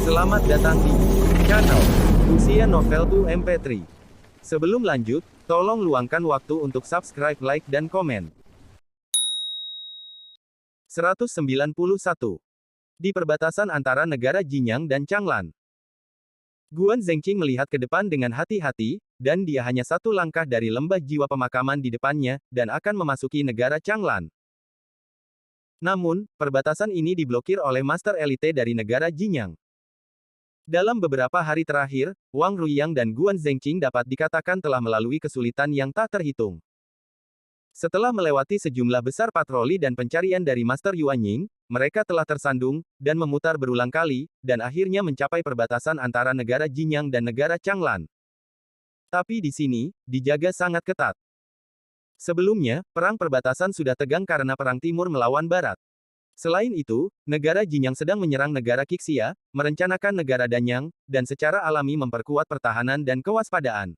Selamat datang di channel Usia Novel 2 MP3. Sebelum lanjut, tolong luangkan waktu untuk subscribe, like, dan komen. 191. Di perbatasan antara negara Jinyang dan Changlan. Guan Zengqing melihat ke depan dengan hati-hati, dan dia hanya satu langkah dari lembah jiwa pemakaman di depannya, dan akan memasuki negara Changlan. Namun, perbatasan ini diblokir oleh Master Elite dari negara Jinyang. Dalam beberapa hari terakhir, Wang Ruiyang dan Guan Zengqing dapat dikatakan telah melalui kesulitan yang tak terhitung. Setelah melewati sejumlah besar patroli dan pencarian dari Master Yuanying, mereka telah tersandung, dan memutar berulang kali, dan akhirnya mencapai perbatasan antara negara Jinyang dan negara Changlan. Tapi di sini, dijaga sangat ketat. Sebelumnya, perang perbatasan sudah tegang karena perang timur melawan barat. Selain itu, negara Jinyang sedang menyerang negara Qixia, merencanakan negara Danyang, dan secara alami memperkuat pertahanan dan kewaspadaan.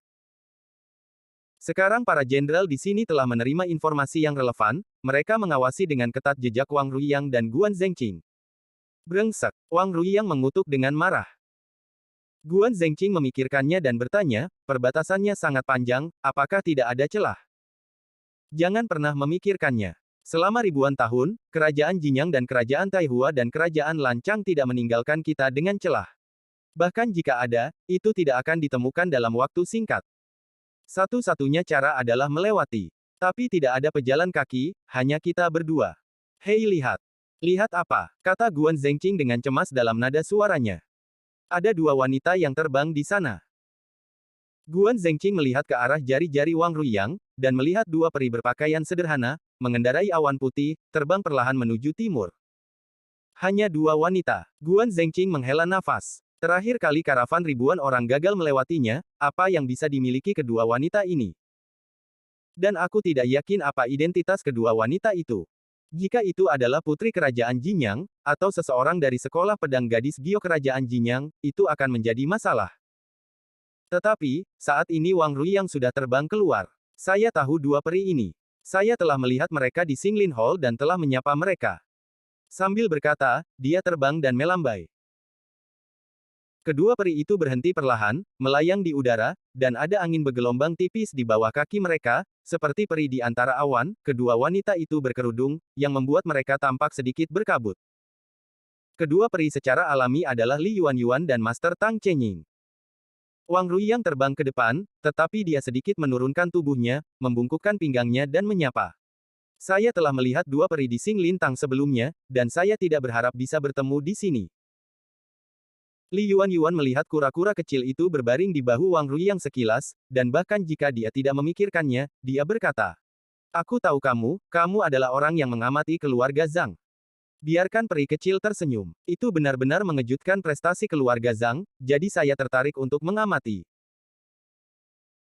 Sekarang para jenderal di sini telah menerima informasi yang relevan, mereka mengawasi dengan ketat jejak Wang Ruiyang dan Guan Zengqing. Brengsek, Wang Ruiyang mengutuk dengan marah. Guan Zengqing memikirkannya dan bertanya, perbatasannya sangat panjang, apakah tidak ada celah? Jangan pernah memikirkannya. Selama ribuan tahun, kerajaan Jinyang dan kerajaan Taihua dan kerajaan Lancang tidak meninggalkan kita dengan celah. Bahkan jika ada, itu tidak akan ditemukan dalam waktu singkat. Satu-satunya cara adalah melewati. Tapi tidak ada pejalan kaki, hanya kita berdua. Hei lihat. Lihat apa? Kata Guan Zengqing dengan cemas dalam nada suaranya. Ada dua wanita yang terbang di sana. Guan Zengqing melihat ke arah jari-jari Wang Ruiyang, dan melihat dua peri berpakaian sederhana, mengendarai awan putih, terbang perlahan menuju timur. Hanya dua wanita. Guan Zengqing menghela nafas. Terakhir kali karavan ribuan orang gagal melewatinya, apa yang bisa dimiliki kedua wanita ini? Dan aku tidak yakin apa identitas kedua wanita itu. Jika itu adalah putri kerajaan Jinyang, atau seseorang dari sekolah pedang gadis Gyo kerajaan Jinyang, itu akan menjadi masalah. Tetapi, saat ini Wang Ruiyang sudah terbang keluar. Saya tahu dua peri ini. Saya telah melihat mereka di Xinglin Hall dan telah menyapa mereka. Sambil berkata, dia terbang dan melambai. Kedua peri itu berhenti perlahan, melayang di udara, dan ada angin bergelombang tipis di bawah kaki mereka, seperti peri di antara awan. Kedua wanita itu berkerudung, yang membuat mereka tampak sedikit berkabut. Kedua peri secara alami adalah Li Yuanyuan dan Master Tang Chenying. Wang Ruiyang terbang ke depan, tetapi dia sedikit menurunkan tubuhnya, membungkukkan pinggangnya dan menyapa. Saya telah melihat dua peri di Xinglin Tang sebelumnya, dan saya tidak berharap bisa bertemu di sini. Li Yuanyuan melihat kura-kura kecil itu berbaring di bahu Wang Ruiyang sekilas, dan bahkan jika dia tidak memikirkannya, dia berkata, "Aku tahu kamu adalah orang yang mengamati keluarga Zhang." Biarkan peri kecil tersenyum. Itu benar-benar mengejutkan prestasi keluarga Zhang, jadi saya tertarik untuk mengamati.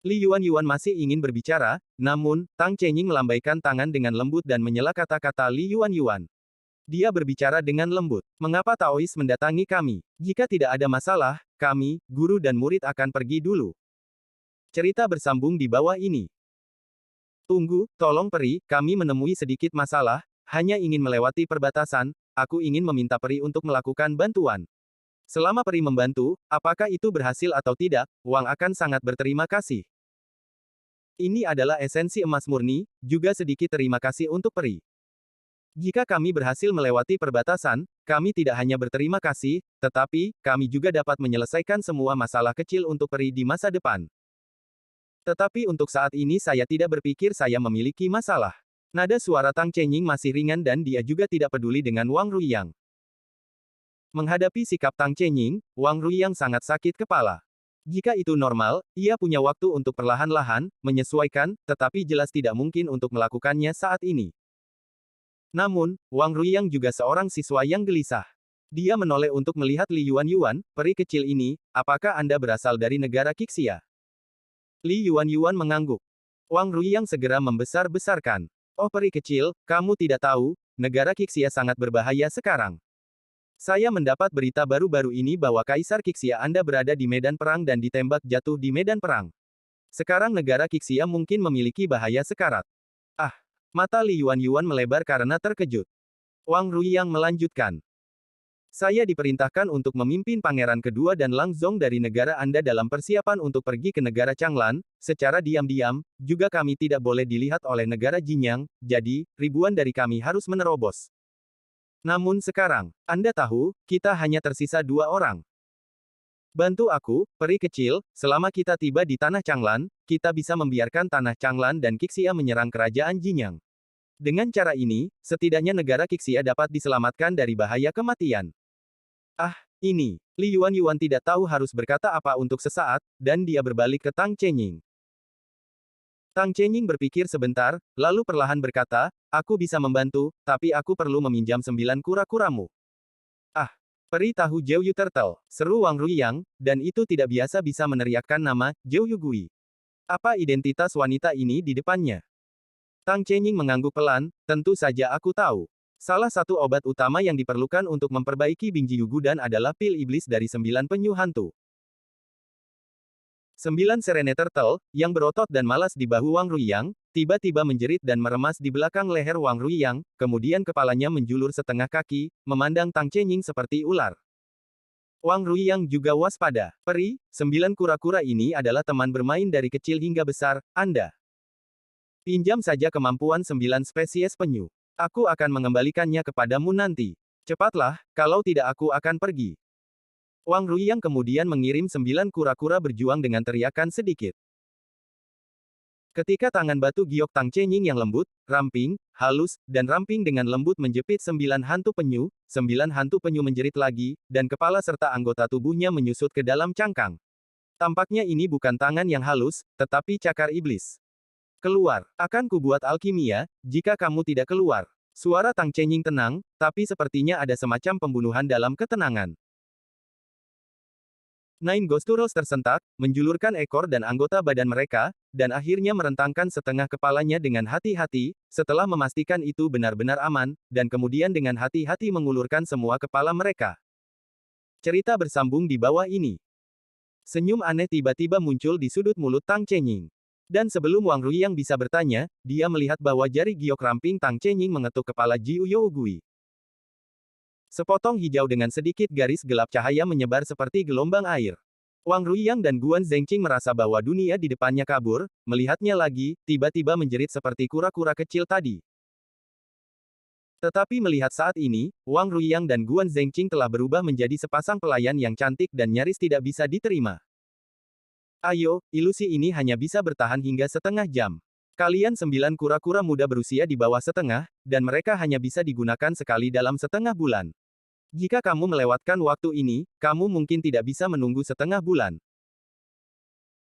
Li Yuanyuan masih ingin berbicara, namun, Tang Chenying melambaikan tangan dengan lembut dan menyela kata-kata Li Yuanyuan. Dia berbicara dengan lembut. Mengapa Taois mendatangi kami? Jika tidak ada masalah, kami, guru dan murid akan pergi dulu. Cerita bersambung di bawah ini. Tunggu, tolong peri, kami menemui sedikit masalah. Hanya ingin melewati perbatasan, aku ingin meminta peri untuk melakukan bantuan. Selama peri membantu, apakah itu berhasil atau tidak, Wang akan sangat berterima kasih. Ini adalah esensi emas murni, juga sedikit terima kasih untuk peri. Jika kami berhasil melewati perbatasan, kami tidak hanya berterima kasih, tetapi, kami juga dapat menyelesaikan semua masalah kecil untuk peri di masa depan. Tetapi untuk saat ini saya tidak berpikir saya memiliki masalah. Nada suara Tang Chenying masih ringan dan dia juga tidak peduli dengan Wang Ruiyang. Menghadapi sikap Tang Chenying, Wang Ruiyang sangat sakit kepala. Jika itu normal, ia punya waktu untuk perlahan-lahan, menyesuaikan, tetapi jelas tidak mungkin untuk melakukannya saat ini. Namun, Wang Ruiyang juga seorang siswa yang gelisah. Dia menoleh untuk melihat Li Yuanyuan, peri kecil ini, apakah Anda berasal dari negara Qixia? Li Yuanyuan mengangguk. Wang Ruiyang segera membesar-besarkan. Oh peri kecil, kamu tidak tahu, negara Qixia sangat berbahaya sekarang. Saya mendapat berita baru-baru ini bahwa Kaisar Qixia Anda berada di medan perang dan ditembak jatuh di medan perang. Sekarang negara Qixia mungkin memiliki bahaya sekarat. Ah, mata Li Yuanyuan melebar karena terkejut. Wang Ruiyang melanjutkan. Saya diperintahkan untuk memimpin Pangeran Kedua dan Langzong dari negara Anda dalam persiapan untuk pergi ke negara Changlan, secara diam-diam, juga kami tidak boleh dilihat oleh negara Jinyang, jadi, ribuan dari kami harus menerobos. Namun sekarang, Anda tahu, kita hanya tersisa 2 orang. Bantu aku, peri kecil, selama kita tiba di tanah Changlan, kita bisa membiarkan tanah Changlan dan Qixia menyerang kerajaan Jinyang. Dengan cara ini, setidaknya negara Qixia dapat diselamatkan dari bahaya kematian. Ah, ini. Li Yuan tidak tahu harus berkata apa untuk sesaat, dan dia berbalik ke Tang Chenying. Tang Chenying berpikir sebentar, lalu perlahan berkata, aku bisa membantu, tapi aku perlu meminjam 9 kura-kuramu. Ah, peri tahu Zhou Yu Turtle, seru Wang Ruiyang, dan itu tidak biasa bisa meneriakkan nama, Zhou Yu Gui. Apa identitas wanita ini di depannya? Tang Chenying mengangguk pelan, tentu saja aku tahu. Salah satu obat utama yang diperlukan untuk memperbaiki Bingji Yugudan adalah pil iblis dari 9 penyu hantu. 9 Serene Turtle, yang berotot dan malas di bahu Wang Ruiyang, tiba-tiba menjerit dan meremas di belakang leher Wang Ruiyang, kemudian kepalanya menjulur setengah kaki, memandang Tang Chenying seperti ular. Wang Ruiyang juga waspada. Peri, 9 kura-kura ini adalah teman bermain dari kecil hingga besar, Anda. Pinjam saja kemampuan 9 spesies penyu. Aku akan mengembalikannya kepadamu nanti. Cepatlah, kalau tidak aku akan pergi. Wang Ruiyang kemudian mengirim 9 kura-kura berjuang dengan teriakan sedikit. Ketika tangan batu giok Tang Chenying yang lembut, ramping, halus, dan ramping dengan lembut menjepit 9 hantu penyu, 9 hantu penyu menjerit lagi, dan kepala serta anggota tubuhnya menyusut ke dalam cangkang. Tampaknya ini bukan tangan yang halus, tetapi cakar iblis. Keluar. Akan kubuat alkimia, jika kamu tidak keluar. Suara Tang Chenying tenang, tapi sepertinya ada semacam pembunuhan dalam ketenangan. Nine Ghost Turtles tersentak, menjulurkan ekor dan anggota badan mereka, dan akhirnya merentangkan setengah kepalanya dengan hati-hati, setelah memastikan itu benar-benar aman, dan kemudian dengan hati-hati mengulurkan semua kepala mereka. Cerita bersambung di bawah ini. Senyum aneh tiba-tiba muncul di sudut mulut Tang Chenying. Dan sebelum Wang Ruiyang bisa bertanya, dia melihat bahwa jari giok ramping Tang Chenying mengetuk kepala Jiu Yougui. Sepotong hijau dengan sedikit garis gelap cahaya menyebar seperti gelombang air. Wang Ruiyang dan Guan Zhengqing merasa bahwa dunia di depannya kabur, melihatnya lagi, tiba-tiba menjerit seperti kura-kura kecil tadi. Tetapi melihat saat ini, Wang Ruiyang dan Guan Zhengqing telah berubah menjadi sepasang pelayan yang cantik dan nyaris tidak bisa diterima. Ayo, ilusi ini hanya bisa bertahan hingga setengah jam. Kalian 9 kura-kura muda berusia di bawah setengah, dan mereka hanya bisa digunakan sekali dalam setengah bulan. Jika kamu melewatkan waktu ini, kamu mungkin tidak bisa menunggu setengah bulan.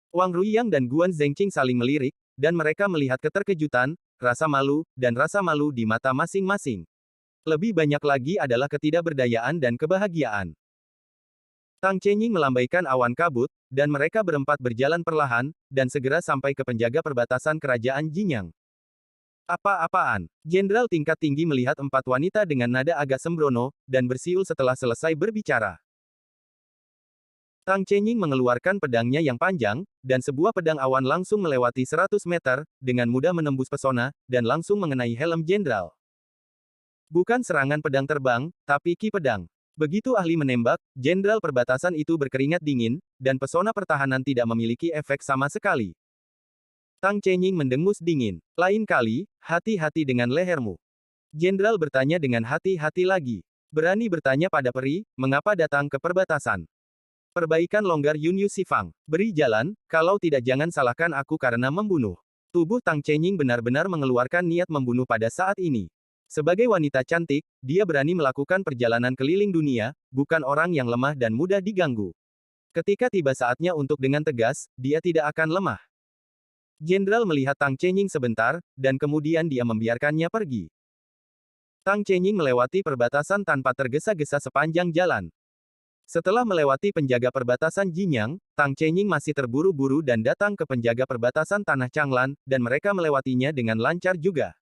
Wang Ruiyang dan Guan Zhengqing saling melirik, dan mereka melihat keterkejutan, rasa malu, dan rasa malu di mata masing-masing. Lebih banyak lagi adalah ketidakberdayaan dan kebahagiaan. Tang Chenying melambaikan awan kabut, dan mereka berempat berjalan perlahan, dan segera sampai ke penjaga perbatasan kerajaan Jinyang. Apa-apaan? Jenderal tingkat tinggi melihat 4 wanita dengan nada agak sembrono, dan bersiul setelah selesai berbicara. Tang Chenying mengeluarkan pedangnya yang panjang, dan sebuah pedang awan langsung melewati 100 meter, dengan mudah menembus pesona, dan langsung mengenai helm jenderal. Bukan serangan pedang terbang, tapi ki pedang. Begitu ahli menembak, jenderal perbatasan itu berkeringat dingin, dan pesona pertahanan tidak memiliki efek sama sekali. Tang Chenying mendengus dingin. Lain kali, hati-hati dengan lehermu. Jenderal bertanya dengan hati-hati lagi. Berani bertanya pada peri, mengapa datang ke perbatasan? Perbaikan longgar Yun Yu Sifang. Beri jalan, kalau tidak jangan salahkan aku karena membunuh. Tubuh Tang Chenying benar-benar mengeluarkan niat membunuh pada saat ini. Sebagai wanita cantik, dia berani melakukan perjalanan keliling dunia, bukan orang yang lemah dan mudah diganggu. Ketika tiba saatnya untuk dengan tegas, dia tidak akan lemah. Jenderal melihat Tang Chenying sebentar, dan kemudian dia membiarkannya pergi. Tang Chenying melewati perbatasan tanpa tergesa-gesa sepanjang jalan. Setelah melewati penjaga perbatasan Jinyang, Tang Chenying masih terburu-buru dan datang ke penjaga perbatasan Tanah Changlan, dan mereka melewatinya dengan lancar juga.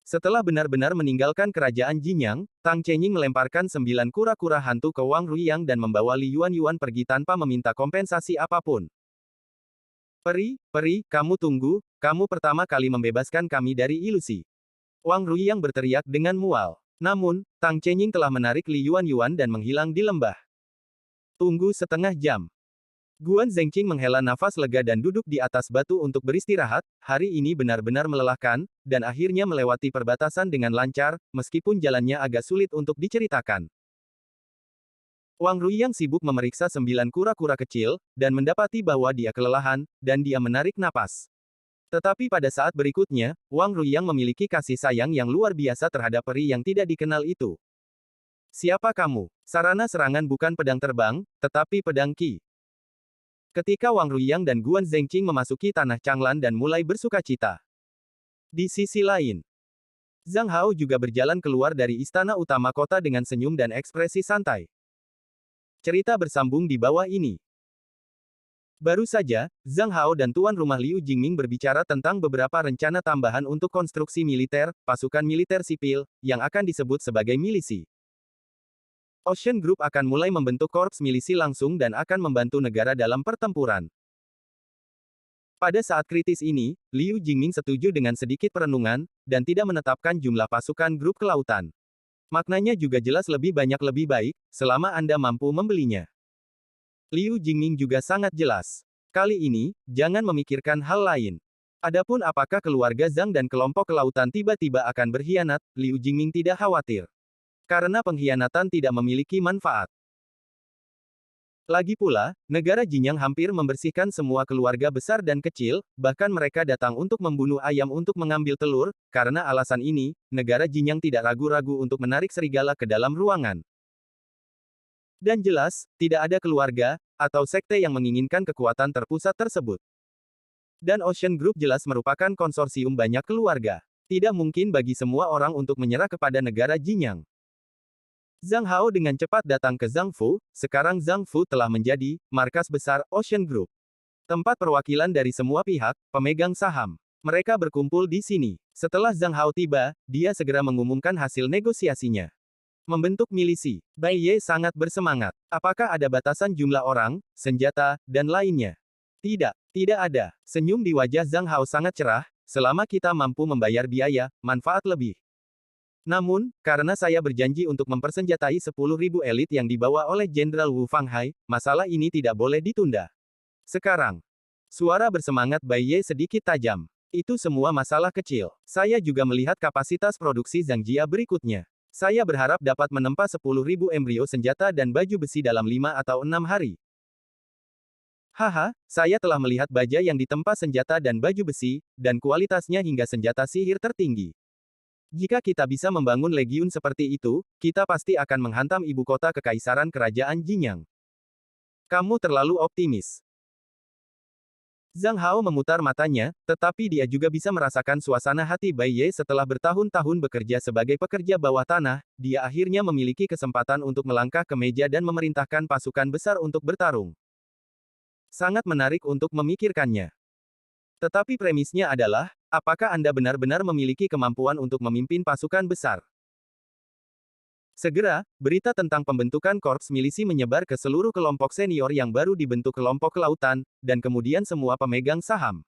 Setelah benar-benar meninggalkan kerajaan Jinyang, Tang Chenying melemparkan 9 kura-kura hantu ke Wang Ruiyang dan membawa Li Yuan pergi tanpa meminta kompensasi apapun. Peri, kamu tunggu, kamu pertama kali membebaskan kami dari ilusi. Wang Ruiyang berteriak dengan mual. Namun, Tang Chenying telah menarik Li Yuan dan menghilang di lembah. Tunggu setengah jam. Guan Zhengqing menghela nafas lega dan duduk di atas batu untuk beristirahat. Hari ini benar-benar melelahkan, dan akhirnya melewati perbatasan dengan lancar, meskipun jalannya agak sulit untuk diceritakan. Wang Ruiyang sibuk memeriksa 9 kura-kura kecil, dan mendapati bahwa dia kelelahan, dan dia menarik napas. Tetapi pada saat berikutnya, Wang Ruiyang memiliki kasih sayang yang luar biasa terhadap peri yang tidak dikenal itu. Siapa kamu? Sarana serangan bukan pedang terbang, tetapi pedang Qi. Ketika Wang Ruiyang dan Guan Zhengqing memasuki tanah Changlan dan mulai bersukacita. Di sisi lain, Zhang Hao juga berjalan keluar dari istana utama kota dengan senyum dan ekspresi santai. Cerita bersambung di bawah ini. Baru saja, Zhang Hao dan tuan rumah Liu Jingming berbicara tentang beberapa rencana tambahan untuk konstruksi militer, pasukan militer sipil, yang akan disebut sebagai milisi. Ocean Group akan mulai membentuk korps milisi langsung dan akan membantu negara dalam pertempuran. Pada saat kritis ini, Liu Jingming setuju dengan sedikit perenungan, dan tidak menetapkan jumlah pasukan grup kelautan. Maknanya juga jelas lebih banyak lebih baik, selama Anda mampu membelinya. Liu Jingming juga sangat jelas. Kali ini, jangan memikirkan hal lain. Adapun apakah keluarga Zhang dan kelompok kelautan tiba-tiba akan berkhianat, Liu Jingming tidak khawatir. Karena pengkhianatan tidak memiliki manfaat. Lagi pula, negara Jinyang hampir membersihkan semua keluarga besar dan kecil, bahkan mereka datang untuk membunuh ayam untuk mengambil telur, karena alasan ini, negara Jinyang tidak ragu-ragu untuk menarik serigala ke dalam ruangan. Dan jelas, tidak ada keluarga, atau sekte yang menginginkan kekuatan terpusat tersebut. Dan Ocean Group jelas merupakan konsorsium banyak keluarga. Tidak mungkin bagi semua orang untuk menyerah kepada negara Jinyang. Zhang Hao dengan cepat datang ke Zhangfu, sekarang Zhangfu telah menjadi markas besar Ocean Group. Tempat perwakilan dari semua pihak, pemegang saham. Mereka berkumpul di sini. Setelah Zhang Hao tiba, dia segera mengumumkan hasil negosiasinya. Membentuk milisi. Bai Ye sangat bersemangat. Apakah ada batasan jumlah orang, senjata, dan lainnya? Tidak, tidak ada. Senyum di wajah Zhang Hao sangat cerah, selama kita mampu membayar biaya, manfaat lebih. Namun, karena saya berjanji untuk mempersenjatai 10.000 elit yang dibawa oleh Jenderal Wu Fanghai, masalah ini tidak boleh ditunda. Sekarang, suara bersemangat Bai Ye sedikit tajam. Itu semua masalah kecil. Saya juga melihat kapasitas produksi Zhang Jia berikutnya. Saya berharap dapat menempa 10.000 embrio senjata dan baju besi dalam 5 atau 6 hari. Haha, saya telah melihat baja yang ditempa senjata dan baju besi, dan kualitasnya hingga senjata sihir tertinggi. Jika kita bisa membangun legiun seperti itu, kita pasti akan menghantam ibu kota kekaisaran kerajaan Jinyang. Kamu terlalu optimis. Zhang Hao memutar matanya, tetapi dia juga bisa merasakan suasana hati Bai Ye setelah bertahun-tahun bekerja sebagai pekerja bawah tanah, dia akhirnya memiliki kesempatan untuk melangkah ke meja dan memerintahkan pasukan besar untuk bertarung. Sangat menarik untuk memikirkannya. Tetapi premisnya adalah, apakah Anda benar-benar memiliki kemampuan untuk memimpin pasukan besar? Segera, berita tentang pembentukan korps milisi menyebar ke seluruh kelompok senior yang baru dibentuk kelompok kelautan, dan kemudian semua pemegang saham.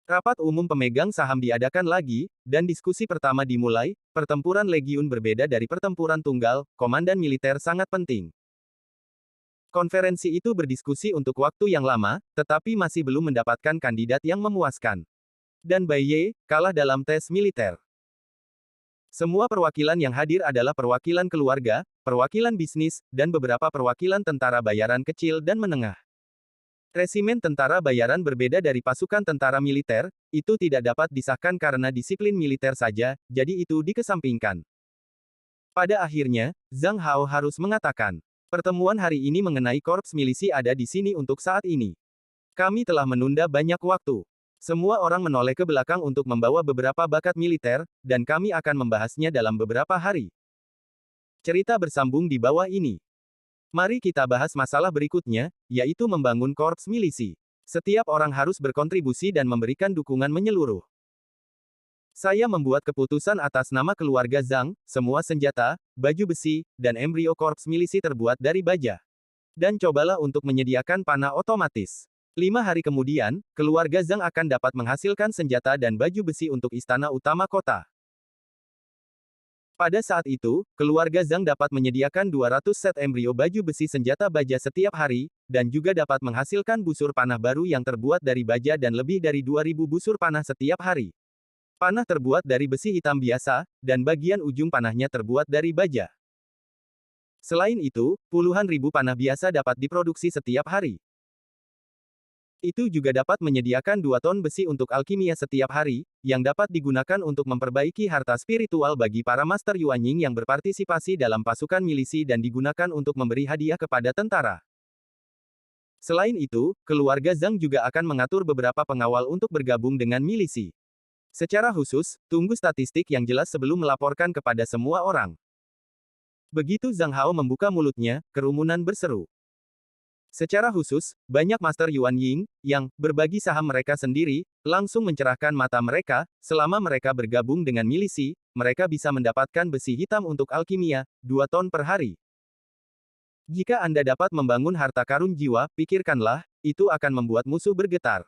Rapat umum pemegang saham diadakan lagi, dan diskusi pertama dimulai. Pertempuran legiun berbeda dari pertempuran tunggal, komandan militer sangat penting. Konferensi itu berdiskusi untuk waktu yang lama, tetapi masih belum mendapatkan kandidat yang memuaskan. Dan Bai Ye kalah dalam tes militer. Semua perwakilan yang hadir adalah perwakilan keluarga, perwakilan bisnis, dan beberapa perwakilan tentara bayaran kecil dan menengah. Resimen tentara bayaran berbeda dari pasukan tentara militer, itu tidak dapat disahkan karena disiplin militer saja, jadi itu dikesampingkan. Pada akhirnya, Zhang Hao harus mengatakan, pertemuan hari ini mengenai korps milisi ada di sini untuk saat ini. Kami telah menunda banyak waktu. Semua orang menoleh ke belakang untuk membawa beberapa bakat militer, dan kami akan membahasnya dalam beberapa hari. Cerita bersambung di bawah ini. Mari kita bahas masalah berikutnya, yaitu membangun korps milisi. Setiap orang harus berkontribusi dan memberikan dukungan menyeluruh. Saya membuat keputusan atas nama keluarga Zhang, semua senjata, baju besi, dan embrio korps milisi terbuat dari baja. Dan cobalah untuk menyediakan panah otomatis. 5 hari kemudian, keluarga Zhang akan dapat menghasilkan senjata dan baju besi untuk istana utama kota. Pada saat itu, keluarga Zhang dapat menyediakan 200 set embrio baju besi senjata baja setiap hari, dan juga dapat menghasilkan busur panah baru yang terbuat dari baja dan lebih dari 2.000 busur panah setiap hari. Panah terbuat dari besi hitam biasa, dan bagian ujung panahnya terbuat dari baja. Selain itu, puluhan ribu panah biasa dapat diproduksi setiap hari. Itu juga dapat menyediakan 2 ton besi untuk alkimia setiap hari, yang dapat digunakan untuk memperbaiki harta spiritual bagi para Master Yuanying yang berpartisipasi dalam pasukan milisi dan digunakan untuk memberi hadiah kepada tentara. Selain itu, keluarga Zhang juga akan mengatur beberapa pengawal untuk bergabung dengan milisi. Secara khusus, tunggu statistik yang jelas sebelum melaporkan kepada semua orang. Begitu Zhang Hao membuka mulutnya, kerumunan berseru. Secara khusus, banyak Master Yuan Ying, yang berbagi saham mereka sendiri, langsung mencerahkan mata mereka, selama mereka bergabung dengan milisi, mereka bisa mendapatkan besi hitam untuk alkimia, 2 ton per hari. Jika Anda dapat membangun harta karun jiwa, pikirkanlah, itu akan membuat musuh bergetar.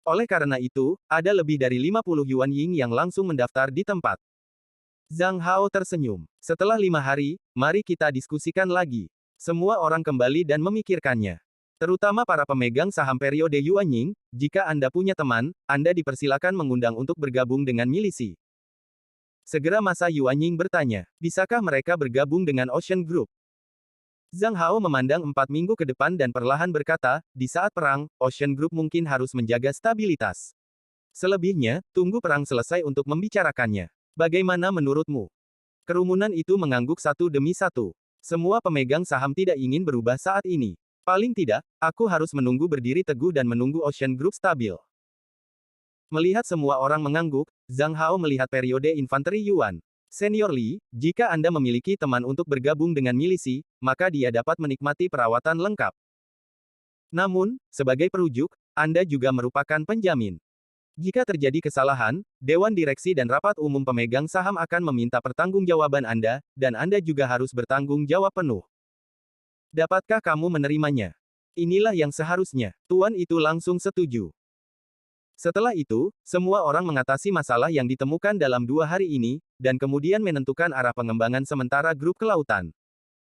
Oleh karena itu, ada lebih dari 50 Yuan Ying yang langsung mendaftar di tempat. Zhang Hao tersenyum. Setelah 5 hari, mari kita diskusikan lagi. Semua orang kembali dan memikirkannya. Terutama para pemegang saham periode Yuanying, jika Anda punya teman, Anda dipersilakan mengundang untuk bergabung dengan milisi. Segera masa Yuanying bertanya, bisakah mereka bergabung dengan Ocean Group? Zhang Hao memandang 4 minggu ke depan dan perlahan berkata, di saat perang, Ocean Group mungkin harus menjaga stabilitas. Selebihnya, tunggu perang selesai untuk membicarakannya. Bagaimana menurutmu? Kerumunan itu mengangguk satu demi satu. Semua pemegang saham tidak ingin berubah saat ini. Paling tidak, aku harus menunggu berdiri teguh dan menunggu Ocean Group stabil. Melihat semua orang mengangguk, Zhang Hao melihat periode infanteri Yuan. Senior Li, jika Anda memiliki teman untuk bergabung dengan milisi, maka dia dapat menikmati perawatan lengkap. Namun, sebagai perujuk, Anda juga merupakan penjamin. Jika terjadi kesalahan, Dewan Direksi dan Rapat Umum Pemegang Saham akan meminta pertanggungjawaban Anda, dan Anda juga harus bertanggung jawab penuh. Dapatkah kamu menerimanya? Inilah yang seharusnya. Tuan itu langsung setuju. Setelah itu, semua orang mengatasi masalah yang ditemukan dalam 2 hari ini, dan kemudian menentukan arah pengembangan sementara grup kelautan.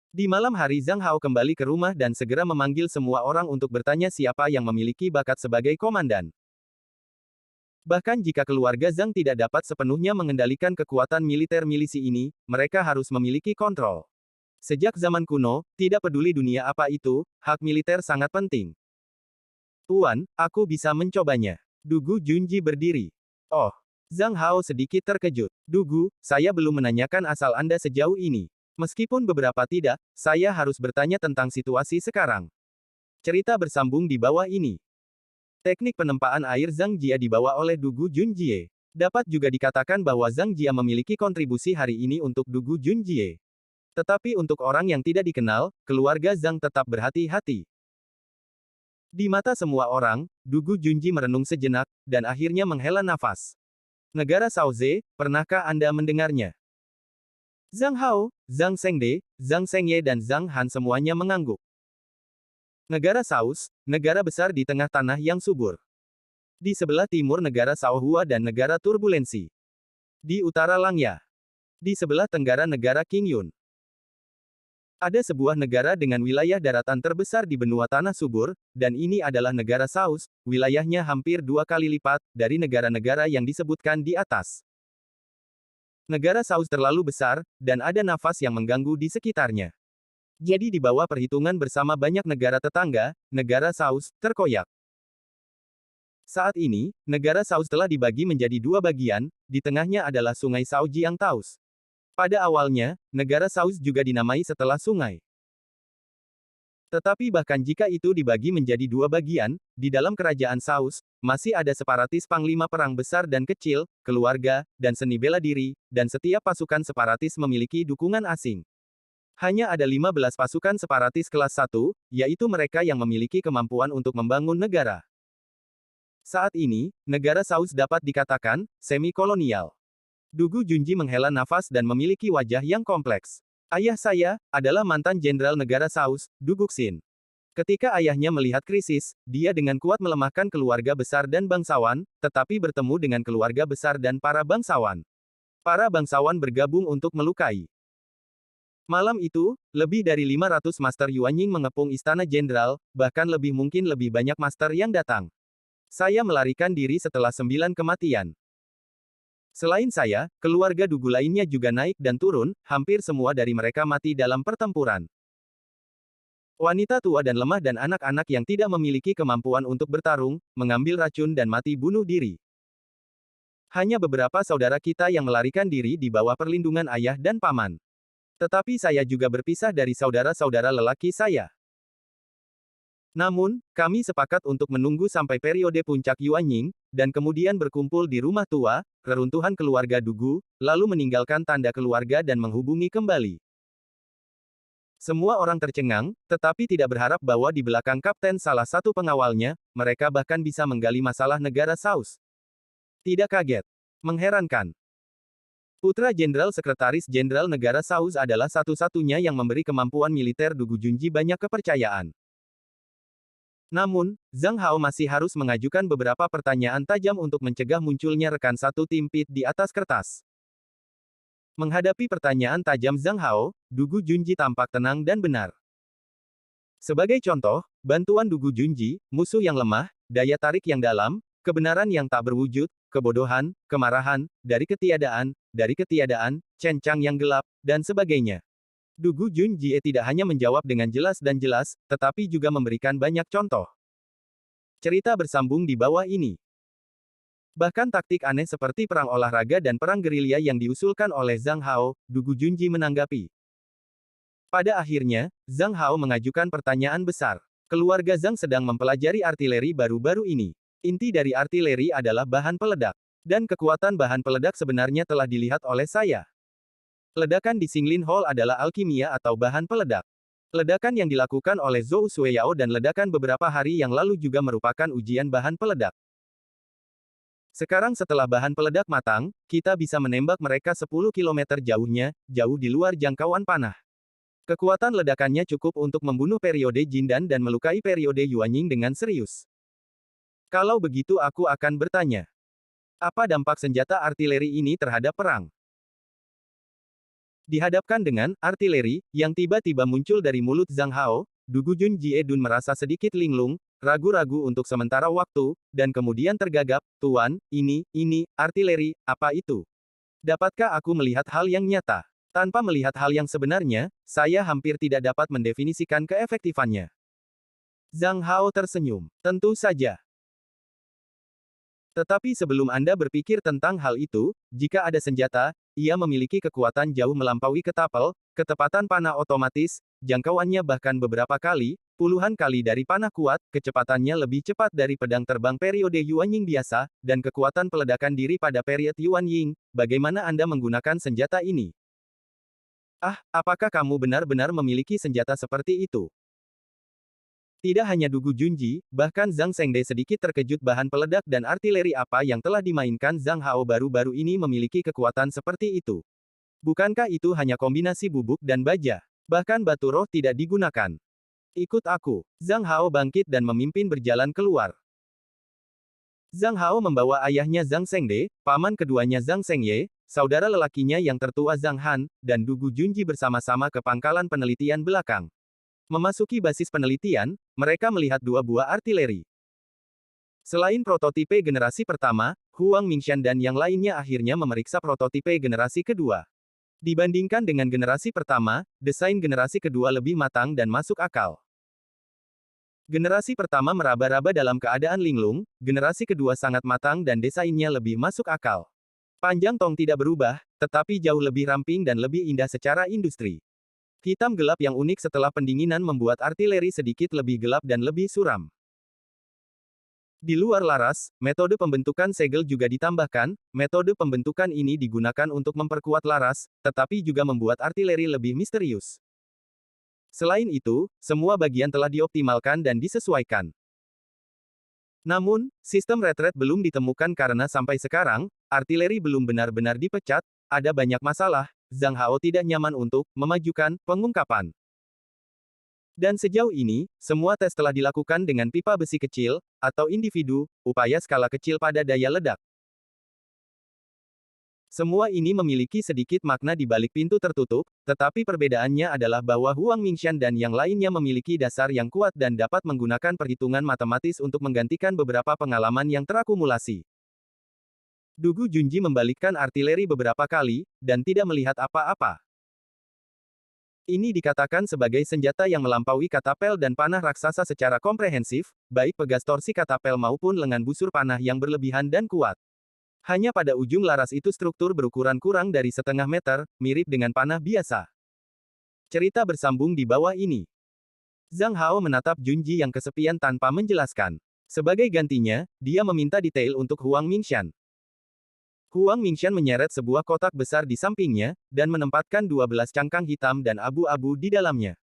Di malam hari Zhang Hao kembali ke rumah dan segera memanggil semua orang untuk bertanya siapa yang memiliki bakat sebagai komandan. Bahkan jika keluarga Zhang tidak dapat sepenuhnya mengendalikan kekuatan militer milisi ini, mereka harus memiliki kontrol. Sejak zaman kuno, tidak peduli dunia apa itu, hak militer sangat penting. Tuan, aku bisa mencobanya. Dugu Junji berdiri. Oh, Zhang Hao sedikit terkejut. Dugu, saya belum menanyakan asal Anda sejauh ini. Meskipun beberapa tidak, saya harus bertanya tentang situasi sekarang. Cerita bersambung di bawah ini. Teknik penempaan air Zhang Jia dibawa oleh Dugu Junjie. Dapat juga dikatakan bahwa Zhang Jia memiliki kontribusi hari ini untuk Dugu Junjie. Tetapi untuk orang yang tidak dikenal, keluarga Zhang tetap berhati-hati. Di mata semua orang, Dugu Junji merenung sejenak, dan akhirnya menghela nafas. Negara Shaoze, pernahkah Anda mendengarnya? Zhang Hao, Zhang Shengde, Zhang Shengye dan Zhang Han semuanya mengangguk. Negara Saus, negara besar di tengah tanah yang subur. Di sebelah timur negara Shaohua dan negara Turbulensi. Di utara Langya. Di sebelah tenggara negara Qingyun. Ada sebuah negara dengan wilayah daratan terbesar di benua tanah subur, dan ini adalah negara Saus, wilayahnya hampir 2 kali lipat dari negara-negara yang disebutkan di atas. Negara Saus terlalu besar, dan ada nafas yang mengganggu di sekitarnya. Jadi di bawah perhitungan bersama banyak negara tetangga, negara Saus terkoyak. Saat ini, negara Saus telah dibagi menjadi 2 bagian, di tengahnya adalah sungai Shaojiang Taos. Pada awalnya, negara Saus juga dinamai setelah sungai. Tetapi bahkan jika itu dibagi menjadi 2 bagian, di dalam kerajaan Saus, masih ada separatis panglima perang besar dan kecil, keluarga, dan seni bela diri, dan setiap pasukan separatis memiliki dukungan asing. Hanya ada 15 pasukan separatis kelas 1, yaitu mereka yang memiliki kemampuan untuk membangun negara. Saat ini, negara Saus dapat dikatakan semi-kolonial. Dugu Junji menghela nafas dan memiliki wajah yang kompleks. Ayah saya adalah mantan jenderal negara Saus, Duguxin. Ketika ayahnya melihat krisis, dia dengan kuat melemahkan keluarga besar dan bangsawan, tetapi bertemu dengan keluarga besar dan para bangsawan. Para bangsawan bergabung untuk melukai. Malam itu, lebih dari 500 Master Yuanying mengepung Istana Jenderal, bahkan mungkin lebih banyak Master yang datang. Saya melarikan diri setelah 9 kematian. Selain saya, keluarga Dugu lainnya juga naik dan turun, hampir semua dari mereka mati dalam pertempuran. Wanita tua dan lemah dan anak-anak yang tidak memiliki kemampuan untuk bertarung, mengambil racun dan mati bunuh diri. Hanya beberapa saudara kita yang melarikan diri di bawah perlindungan ayah dan paman. Tetapi saya juga berpisah dari saudara-saudara lelaki saya. Namun, kami sepakat untuk menunggu sampai periode puncak Yuanying, dan kemudian berkumpul di rumah tua, reruntuhan keluarga Dugu, lalu meninggalkan tanda keluarga dan menghubungi kembali. Semua orang tercengang, tetapi tidak berharap bahwa di belakang kapten salah satu pengawalnya, mereka bahkan bisa menggali masalah negara Saus. Tidak kaget. Mengherankan. Putra Jenderal Sekretaris Jenderal Negara Saus adalah satu-satunya yang memberi kemampuan militer Dugu Junji banyak kepercayaan. Namun, Zhang Hao masih harus mengajukan beberapa pertanyaan tajam untuk mencegah munculnya rekan satu tim pit di atas kertas. Menghadapi pertanyaan tajam Zhang Hao, Dugu Junji tampak tenang dan benar. Sebagai contoh, bantuan Dugu Junji, musuh yang lemah, daya tarik yang dalam, kebenaran yang tak berwujud, kebodohan, kemarahan, dari ketiadaan, cencang yang gelap, dan sebagainya. Dugu Junjie tidak hanya menjawab dengan jelas, tetapi juga memberikan banyak contoh. Cerita bersambung di bawah ini. Bahkan taktik aneh seperti perang olahraga dan perang gerilya yang diusulkan oleh Zhang Hao, Dugu Junji menanggapi. Pada akhirnya, Zhang Hao mengajukan pertanyaan besar. Keluarga Zhang sedang mempelajari artileri baru-baru ini. Inti dari artileri adalah bahan peledak. Dan kekuatan bahan peledak sebenarnya telah dilihat oleh saya. Ledakan di Xinglin Hall adalah alkimia atau bahan peledak. Ledakan yang dilakukan oleh Zhou Xueyao dan ledakan beberapa hari yang lalu juga merupakan ujian bahan peledak. Sekarang setelah bahan peledak matang, kita bisa menembak mereka 10 km jauhnya, jauh di luar jangkauan panah. Kekuatan ledakannya cukup untuk membunuh periode Jindan dan melukai periode Yuanying dengan serius. Kalau begitu aku akan bertanya. Apa dampak senjata artileri ini terhadap perang? Dihadapkan dengan artileri yang tiba-tiba muncul dari mulut Zhang Hao, Dugu Junji Edun merasa sedikit linglung, ragu-ragu untuk sementara waktu, dan kemudian tergagap, "Tuan, ini, artileri, apa itu? Dapatkah aku melihat hal yang nyata?" Tanpa melihat hal yang sebenarnya, saya hampir tidak dapat mendefinisikan keefektifannya. Zhang Hao tersenyum. Tentu saja. Tetapi sebelum Anda berpikir tentang hal itu, jika ada senjata, ia memiliki kekuatan jauh melampaui ketapel, ketepatan panah otomatis, jangkauannya bahkan beberapa kali, puluhan kali dari panah kuat, kecepatannya lebih cepat dari pedang terbang periode Yuanying biasa, dan kekuatan peledakan diri pada periode Yuanying. Bagaimana Anda menggunakan senjata ini? Ah, apakah kamu benar-benar memiliki senjata seperti itu? Tidak hanya Dugu Junji, bahkan Zhang Zhengde sedikit terkejut bahan peledak dan artileri apa yang telah dimainkan Zhang Hao baru-baru ini memiliki kekuatan seperti itu. Bukankah itu hanya kombinasi bubuk dan baja? Bahkan batu roh tidak digunakan. Ikut aku. Zhang Hao bangkit dan memimpin berjalan keluar. Zhang Hao membawa ayahnya Zhang Zhengde, paman keduanya Zhang Zhengye, saudara lelakinya yang tertua Zhang Han, dan Dugu Junji bersama-sama ke pangkalan penelitian belakang. Memasuki basis penelitian, mereka melihat dua buah artileri. Selain prototipe generasi pertama, Huang Mingshan dan yang lainnya akhirnya memeriksa prototipe generasi kedua. Dibandingkan dengan generasi pertama, desain generasi kedua lebih matang dan masuk akal. Generasi pertama meraba-raba dalam keadaan linglung, generasi kedua sangat matang dan desainnya lebih masuk akal. Panjang tong tidak berubah, tetapi jauh lebih ramping dan lebih indah secara industri. Hitam gelap yang unik setelah pendinginan membuat artileri sedikit lebih gelap dan lebih suram. Di luar laras, metode pembentukan segel juga ditambahkan. Metode pembentukan ini digunakan untuk memperkuat laras, tetapi juga membuat artileri lebih misterius. Selain itu, semua bagian telah dioptimalkan dan disesuaikan. Namun, sistem retret belum ditemukan karena sampai sekarang, artileri belum benar-benar dipecat, ada banyak masalah. Zhang Hao tidak nyaman untuk memajukan pengungkapan. Dan sejauh ini, semua tes telah dilakukan dengan pipa besi kecil, atau individu, upaya skala kecil pada daya ledak. Semua ini memiliki sedikit makna di balik pintu tertutup, tetapi perbedaannya adalah bahwa Huang Mingxian dan yang lainnya memiliki dasar yang kuat dan dapat menggunakan perhitungan matematis untuk menggantikan beberapa pengalaman yang terakumulasi. Dugu Junji membalikkan artileri beberapa kali, dan tidak melihat apa-apa. Ini dikatakan sebagai senjata yang melampaui katapel dan panah raksasa secara komprehensif, baik pegas torsi katapel maupun lengan busur panah yang berlebihan dan kuat. Hanya pada ujung laras itu struktur berukuran kurang dari setengah meter, mirip dengan panah biasa. Cerita bersambung di bawah ini. Zhang Hao menatap Junji yang kesepian tanpa menjelaskan. Sebagai gantinya, dia meminta detail untuk Huang Mingxian. Huang Mingxian menyeret sebuah kotak besar di sampingnya, dan menempatkan 12 cangkang hitam dan abu-abu di dalamnya.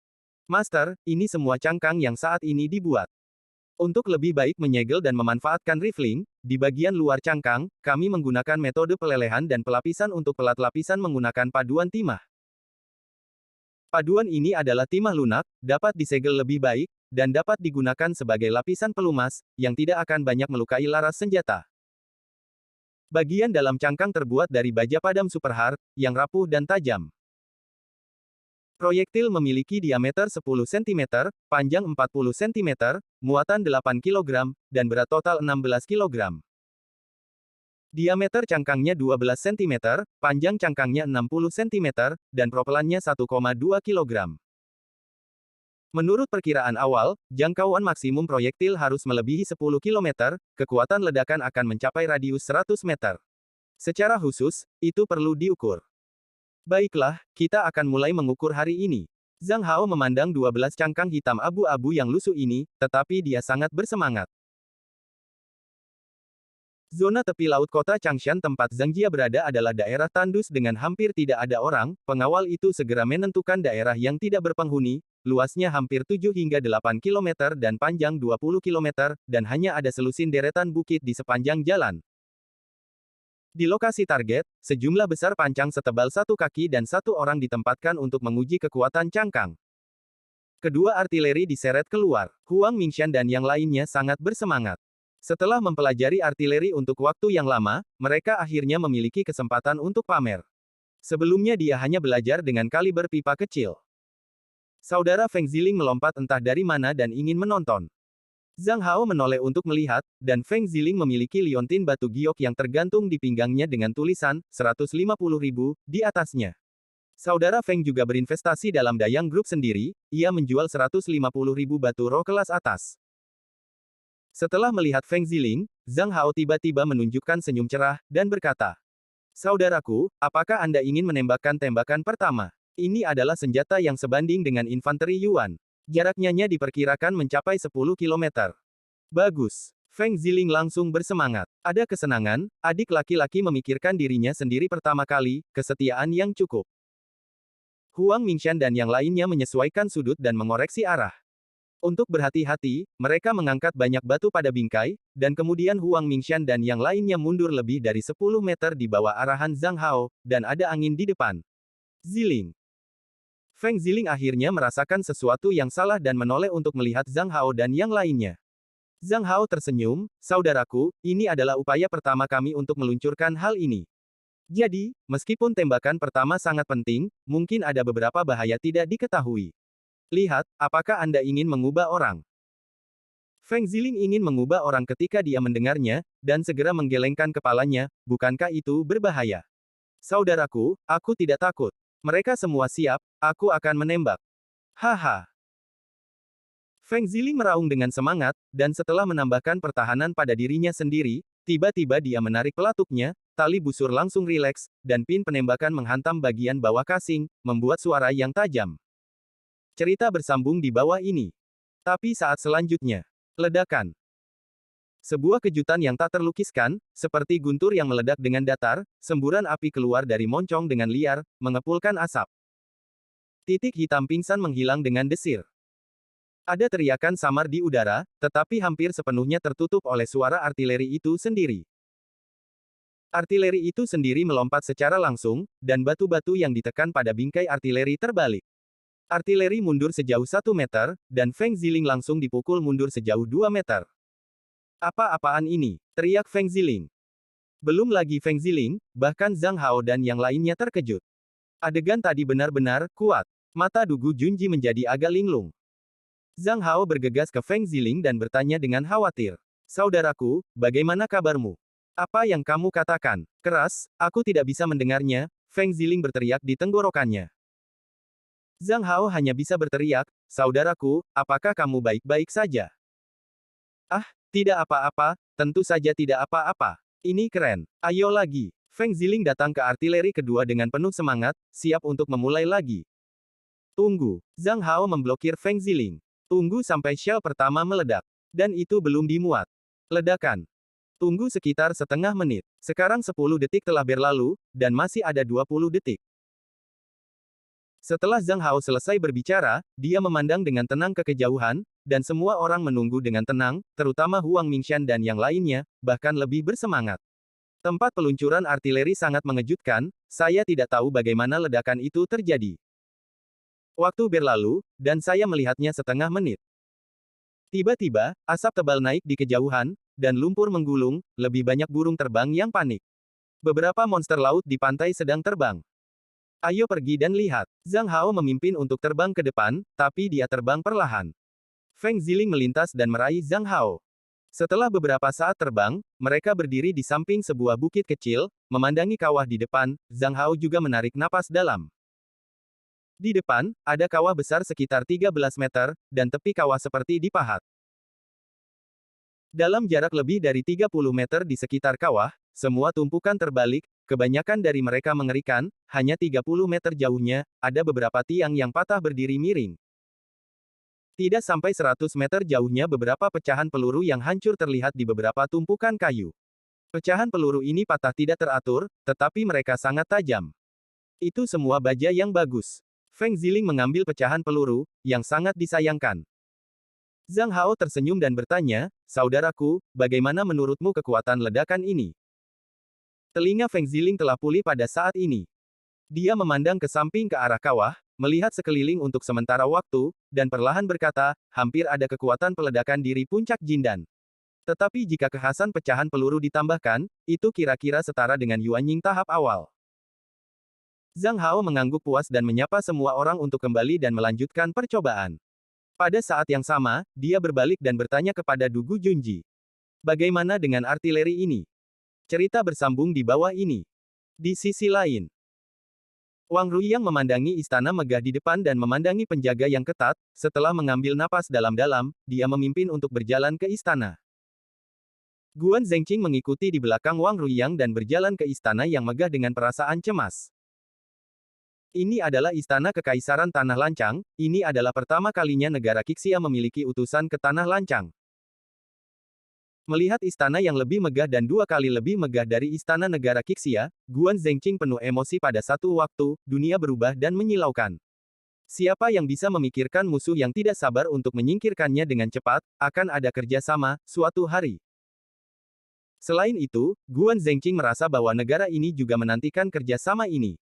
Master, ini semua cangkang yang saat ini dibuat. Untuk lebih baik menyegel dan memanfaatkan rifling, di bagian luar cangkang, kami menggunakan metode pelelehan dan pelapisan untuk pelat lapisan menggunakan paduan timah. Paduan ini adalah timah lunak, dapat disegel lebih baik, dan dapat digunakan sebagai lapisan pelumas, yang tidak akan banyak melukai laras senjata. Bagian dalam cangkang terbuat dari baja padam superhard, yang rapuh dan tajam. Proyektil memiliki diameter 10 cm, panjang 40 cm, muatan 8 kg, dan berat total 16 kg. Diameter cangkangnya 12 cm, panjang cangkangnya 60 cm, dan propelannya 1,2 kg. Menurut perkiraan awal, jangkauan maksimum proyektil harus melebihi 10 km, kekuatan ledakan akan mencapai radius 100 meter. Secara khusus, itu perlu diukur. Baiklah, kita akan mulai mengukur hari ini. Zhang Hao memandang 12 cangkang hitam abu-abu yang lusuh ini, tetapi dia sangat bersemangat. Zona tepi laut kota Changshan tempat Zhang Jia berada adalah daerah tandus dengan hampir tidak ada orang. Pengawal itu segera menentukan daerah yang tidak berpenghuni, luasnya hampir 7 hingga 8 km dan panjang 20 km, dan hanya ada selusin deretan bukit di sepanjang jalan. Di lokasi target, sejumlah besar pancang setebal 1 kaki dan 1 orang ditempatkan untuk menguji kekuatan cangkang. Kedua artileri diseret keluar. Huang Mingxian dan yang lainnya sangat bersemangat. Setelah mempelajari artileri untuk waktu yang lama, mereka akhirnya memiliki kesempatan untuk pamer. Sebelumnya dia hanya belajar dengan kaliber pipa kecil. Saudara Feng Ziling melompat entah dari mana dan ingin menonton. Zhang Hao menoleh untuk melihat, dan Feng Ziling memiliki liontin batu giok yang tergantung di pinggangnya dengan tulisan 150.000 di atasnya. Saudara Feng juga berinvestasi dalam Dayang Group sendiri, ia menjual 150.000 batu roh kelas atas. Setelah melihat Feng Ziling, Zhang Hao tiba-tiba menunjukkan senyum cerah, dan berkata, "Saudaraku, apakah Anda ingin menembakkan tembakan pertama? Ini adalah senjata yang sebanding dengan infanteri Yuan. Jaraknya diperkirakan mencapai 10 km. Bagus." Feng Ziling langsung bersemangat. Ada kesenangan, adik laki-laki memikirkan dirinya sendiri pertama kali, kesetiaan yang cukup. Huang Mingxian dan yang lainnya menyesuaikan sudut dan mengoreksi arah. Untuk berhati-hati, mereka mengangkat banyak batu pada bingkai, dan kemudian Huang Mingxian dan yang lainnya mundur lebih dari 10 meter di bawah arahan Zhang Hao, dan ada angin di depan. Ziling. Feng Ziling akhirnya merasakan sesuatu yang salah dan menoleh untuk melihat Zhang Hao dan yang lainnya. Zhang Hao tersenyum, "Saudaraku, ini adalah upaya pertama kami untuk meluncurkan hal ini. Jadi, meskipun tembakan pertama sangat penting, mungkin ada beberapa bahaya tidak diketahui. Lihat, apakah Anda ingin mengubah orang?" Feng Ziling ingin mengubah orang ketika dia mendengarnya, dan segera menggelengkan kepalanya, "Bukankah itu berbahaya?" "Saudaraku, aku tidak takut. Mereka semua siap, aku akan menembak." "Haha." Feng Ziling meraung dengan semangat, dan setelah menambahkan pertahanan pada dirinya sendiri, tiba-tiba dia menarik pelatuknya, tali busur langsung rileks, dan pin penembakan menghantam bagian bawah casing, membuat suara yang tajam. Cerita bersambung di bawah ini. Tapi saat selanjutnya, ledakan. Sebuah kejutan yang tak terlukiskan, seperti guntur yang meledak dengan datar, semburan api keluar dari moncong dengan liar, mengepulkan asap. Titik hitam pingsan menghilang dengan desir. Ada teriakan samar di udara, tetapi hampir sepenuhnya tertutup oleh suara artileri itu sendiri. Artileri itu sendiri melompat secara langsung, dan batu-batu yang ditekan pada bingkai artileri terbalik. Artileri mundur sejauh 1 meter, dan Feng Ziling langsung dipukul mundur sejauh 2 meter. "Apa-apaan ini?" teriak Feng Ziling. Belum lagi Feng Ziling, bahkan Zhang Hao dan yang lainnya terkejut. Adegan tadi benar-benar kuat. Mata Dugu Junji menjadi agak linglung. Zhang Hao bergegas ke Feng Ziling dan bertanya dengan khawatir. Saudaraku, bagaimana kabarmu? Apa yang kamu katakan? Keras, aku tidak bisa mendengarnya, Feng Ziling berteriak di tenggorokannya. Zhang Hao hanya bisa berteriak, saudaraku, apakah kamu baik-baik saja? Ah, tidak apa-apa, tentu saja tidak apa-apa. Ini keren. Ayo lagi. Feng Ziling datang ke artileri kedua dengan penuh semangat, siap untuk memulai lagi. Tunggu. Zhang Hao memblokir Feng Ziling. Tunggu sampai shell pertama meledak. Dan itu belum dimuat. Ledakan. Tunggu sekitar setengah menit. Sekarang 10 detik telah berlalu, dan masih ada 20 detik. Setelah Zhang Hao selesai berbicara, dia memandang dengan tenang ke kejauhan, dan semua orang menunggu dengan tenang, terutama Huang Mingshan dan yang lainnya, bahkan lebih bersemangat. Tempat peluncuran artileri sangat mengejutkan, saya tidak tahu bagaimana ledakan itu terjadi. Waktu berlalu, dan saya melihatnya setengah menit. Tiba-tiba, asap tebal naik di kejauhan, dan lumpur menggulung, lebih banyak burung terbang yang panik. Beberapa monster laut di pantai sedang terbang. Ayo pergi dan lihat. Zhang Hao memimpin untuk terbang ke depan, tapi dia terbang perlahan. Feng Ziling melintas dan meraih Zhang Hao. Setelah beberapa saat terbang, mereka berdiri di samping sebuah bukit kecil, memandangi kawah di depan. Zhang Hao juga menarik napas dalam. Di depan, ada kawah besar sekitar 13 meter, dan tepi kawah seperti dipahat. Dalam jarak lebih dari 30 meter di sekitar kawah, semua tumpukan terbalik, kebanyakan dari mereka mengerikan, hanya 30 meter jauhnya, ada beberapa tiang yang patah berdiri miring. Tidak sampai 100 meter jauhnya beberapa pecahan peluru yang hancur terlihat di beberapa tumpukan kayu. Pecahan peluru ini patah tidak teratur, tetapi mereka sangat tajam. Itu semua baja yang bagus. Feng Ziling mengambil pecahan peluru, yang sangat disayangkan. Zhang Hao tersenyum dan bertanya, saudaraku, bagaimana menurutmu kekuatan ledakan ini? Telinga Feng Ziling telah pulih pada saat ini. Dia memandang ke samping ke arah kawah, melihat sekeliling untuk sementara waktu, dan perlahan berkata, hampir ada kekuatan peledakan diri puncak Jindan. Tetapi jika kekhasan pecahan peluru ditambahkan, itu kira-kira setara dengan Yuanying tahap awal. Zhang Hao mengangguk puas dan menyapa semua orang untuk kembali dan melanjutkan percobaan. Pada saat yang sama, dia berbalik dan bertanya kepada Dugu Junji. Bagaimana dengan artileri ini? Cerita bersambung di bawah ini. Di sisi lain, Wang Ruiyang memandangi istana megah di depan dan memandangi penjaga yang ketat. Setelah mengambil napas dalam-dalam, dia memimpin untuk berjalan ke istana. Guan Zhengqing mengikuti di belakang Wang Ruiyang dan berjalan ke istana yang megah dengan perasaan cemas. Ini adalah istana Kekaisaran Tanah Lancang, ini adalah pertama kalinya negara Qixia memiliki utusan ke Tanah Lancang. Melihat istana yang lebih megah dan 2 kali lebih megah dari istana negara Qixia, Guan Zhengqing penuh emosi pada satu waktu, dunia berubah dan menyilaukan. Siapa yang bisa memikirkan musuh yang tidak sabar untuk menyingkirkannya dengan cepat, akan ada kerjasama, suatu hari. Selain itu, Guan Zhengqing merasa bahwa negara ini juga menantikan kerjasama ini.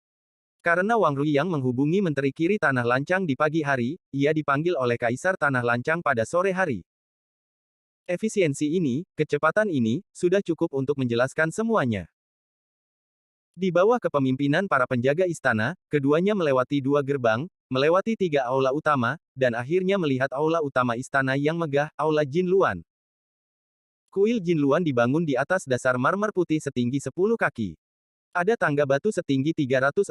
Karena Wang Ruiyang menghubungi Menteri Kiri Tanah Lancang di pagi hari, ia dipanggil oleh Kaisar Tanah Lancang pada sore hari. Efisiensi ini, kecepatan ini, sudah cukup untuk menjelaskan semuanya. Di bawah kepemimpinan para penjaga istana, keduanya melewati 2 gerbang, melewati 3 aula utama, dan akhirnya melihat aula utama istana yang megah, Aula Jin Luan. Kuil Jin Luan dibangun di atas dasar marmer putih setinggi 10 kaki. Ada tangga batu setinggi 365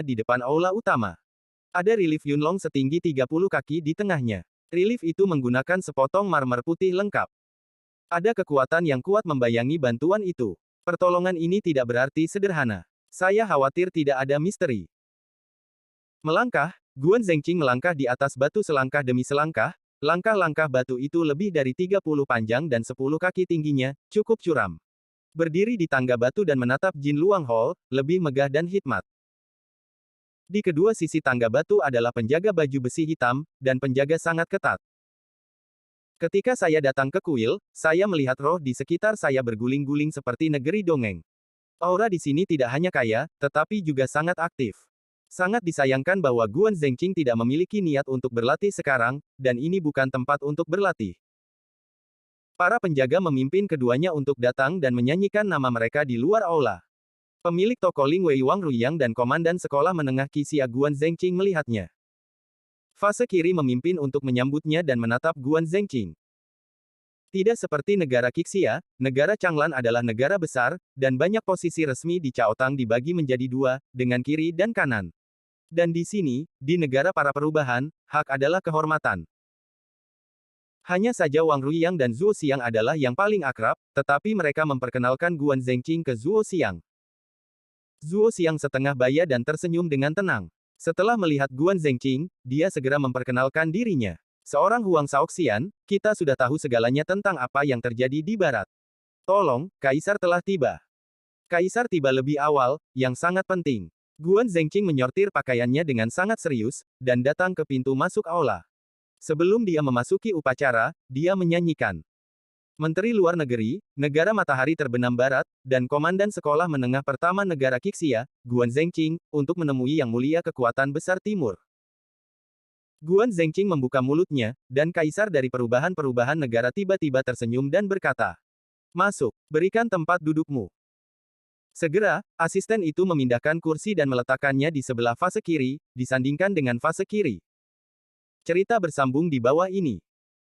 di depan aula utama. Ada relief Yunlong setinggi 30 kaki di tengahnya. Relief itu menggunakan sepotong marmer putih lengkap. Ada kekuatan yang kuat membayangi bantuan itu. Pertolongan ini tidak berarti sederhana. Saya khawatir tidak ada misteri. Melangkah, Guan Zhengqing melangkah di atas batu selangkah demi selangkah. Langkah-langkah batu itu lebih dari 30 panjang dan 10 kaki tingginya, cukup curam. Berdiri di tangga batu dan menatap Jin Luang Hall, lebih megah dan hikmat. Di kedua sisi tangga batu adalah penjaga baju besi hitam, dan penjaga sangat ketat. Ketika saya datang ke kuil, saya melihat roh di sekitar saya berguling-guling seperti negeri dongeng. Aura di sini tidak hanya kaya, tetapi juga sangat aktif. Sangat disayangkan bahwa Guan Zhengqing tidak memiliki niat untuk berlatih sekarang, dan ini bukan tempat untuk berlatih. Para penjaga memimpin keduanya untuk datang dan menyanyikan nama mereka di luar aula. Pemilik toko Ling Wei Wang Ruyang dan komandan sekolah menengah Qixia Guan Zhengqing melihatnya. Fase kiri memimpin untuk menyambutnya dan menatap Guan Zhengqing. Tidak seperti negara Qixia, negara Changlan adalah negara besar, dan banyak posisi resmi di Chaotang dibagi menjadi dua, dengan kiri dan kanan. Dan di sini, di negara para perubahan, hak adalah kehormatan. Hanya saja Wang Ruyang dan Zuo Xiang adalah yang paling akrab, tetapi mereka memperkenalkan Guan Zhengqing ke Zuo Xiang. Zuo Xiang setengah baya dan tersenyum dengan tenang. Setelah melihat Guan Zhengqing, dia segera memperkenalkan dirinya. Seorang Huang Shaoxian, kita sudah tahu segalanya tentang apa yang terjadi di barat. Tolong, Kaisar telah tiba. Kaisar tiba lebih awal, yang sangat penting. Guan Zhengqing menyortir pakaiannya dengan sangat serius, dan datang ke pintu masuk aula. Sebelum dia memasuki upacara, dia menyanyikan. Menteri Luar Negeri, Negara Matahari Terbenam Barat, dan Komandan Sekolah Menengah Pertama Negara Qixia, Guan Zhengqing, untuk menemui Yang Mulia Kekuatan Besar Timur. Guan Zhengqing membuka mulutnya, dan Kaisar dari perubahan-perubahan negara tiba-tiba tersenyum dan berkata, "Masuk, berikan tempat dudukmu." Segera, asisten itu memindahkan kursi dan meletakkannya di sebelah fase kiri, disandingkan dengan fase kiri. Cerita bersambung di bawah ini.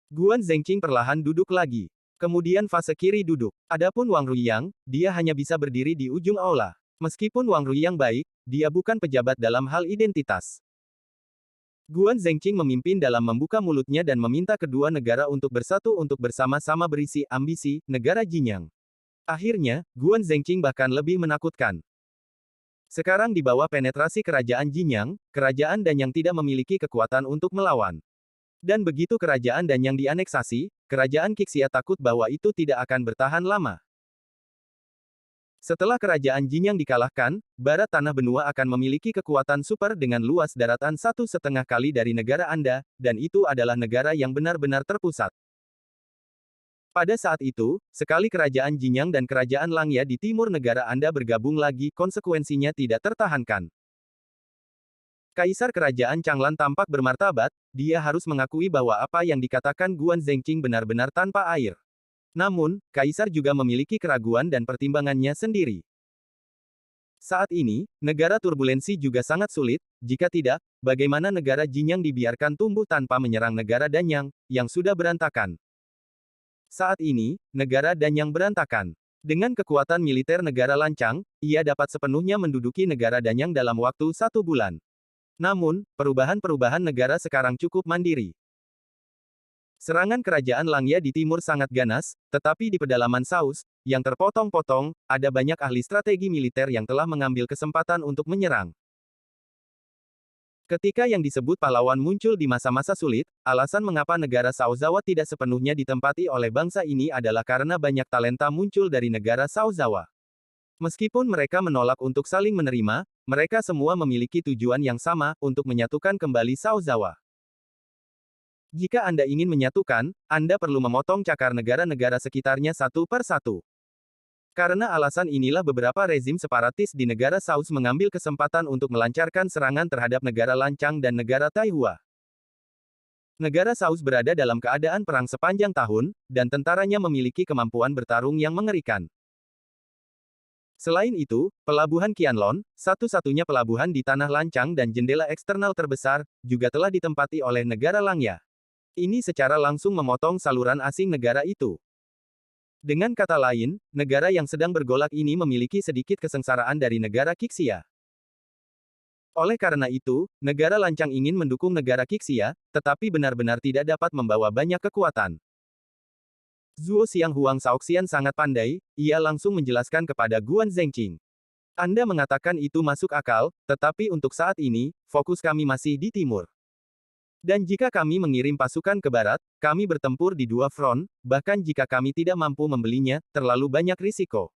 Guan Zhengqing perlahan duduk lagi. Kemudian fase kiri duduk. Adapun Wang Ruyang, dia hanya bisa berdiri di ujung aula. Meskipun Wang Ruyang baik, dia bukan pejabat dalam hal identitas. Guan Zhengqing memimpin dalam membuka mulutnya dan meminta kedua negara untuk bersatu untuk bersama-sama berisi ambisi, negara Jinyang. Akhirnya, Guan Zhengqing bahkan lebih menakutkan. Sekarang di bawah penetrasi kerajaan Jinyang, kerajaan Danyang tidak memiliki kekuatan untuk melawan. Dan begitu kerajaan Danyang dianeksasi, kerajaan Qixia takut bahwa itu tidak akan bertahan lama. Setelah kerajaan Jinyang dikalahkan, barat tanah benua akan memiliki kekuatan super dengan luas daratan 1,5 kali dari negara Anda, dan itu adalah negara yang benar-benar terpusat. Pada saat itu, sekali kerajaan Jinyang dan kerajaan Langya di timur negara Anda bergabung lagi, konsekuensinya tidak tertahankan. Kaisar kerajaan Changlan tampak bermartabat, dia harus mengakui bahwa apa yang dikatakan Guan Zhengqing benar-benar tanpa air. Namun, Kaisar juga memiliki keraguan dan pertimbangannya sendiri. Saat ini, negara turbulensi juga sangat sulit, jika tidak, bagaimana negara Jinyang dibiarkan tumbuh tanpa menyerang negara Danyang, yang sudah berantakan. Saat ini, negara Danyang berantakan. Dengan kekuatan militer negara lancang, ia dapat sepenuhnya menduduki negara Danyang dalam waktu 1 bulan. Namun, perubahan-perubahan negara sekarang cukup mandiri. Serangan kerajaan Langya di timur sangat ganas, tetapi di pedalaman Saus, yang terpotong-potong, ada banyak ahli strategi militer yang telah mengambil kesempatan untuk menyerang. Ketika yang disebut pahlawan muncul di masa-masa sulit, alasan mengapa negara Saozawa tidak sepenuhnya ditempati oleh bangsa ini adalah karena banyak talenta muncul dari negara Saozawa. Meskipun mereka menolak untuk saling menerima, mereka semua memiliki tujuan yang sama, untuk menyatukan kembali Saozawa. Jika Anda ingin menyatukan, Anda perlu memotong cakar negara-negara sekitarnya satu per satu. Karena alasan inilah beberapa rezim separatis di negara Saus mengambil kesempatan untuk melancarkan serangan terhadap negara Lancang dan negara Taihua. Negara Saus berada dalam keadaan perang sepanjang tahun, dan tentaranya memiliki kemampuan bertarung yang mengerikan. Selain itu, pelabuhan Qianlong, satu-satunya pelabuhan di tanah Lancang dan jendela eksternal terbesar, juga telah ditempati oleh negara Langya. Ini secara langsung memotong saluran asing negara itu. Dengan kata lain, negara yang sedang bergolak ini memiliki sedikit kesengsaraan dari negara Qixia. Oleh karena itu, negara Lancang ingin mendukung negara Qixia, tetapi benar-benar tidak dapat membawa banyak kekuatan. Zuo Xiang Huang Shaoxian sangat pandai, ia langsung menjelaskan kepada Guan Zhengqing. Anda mengatakan itu masuk akal, tetapi untuk saat ini, fokus kami masih di timur. Dan jika kami mengirim pasukan ke barat, kami bertempur di dua front, bahkan jika kami tidak mampu membelinya, terlalu banyak risiko.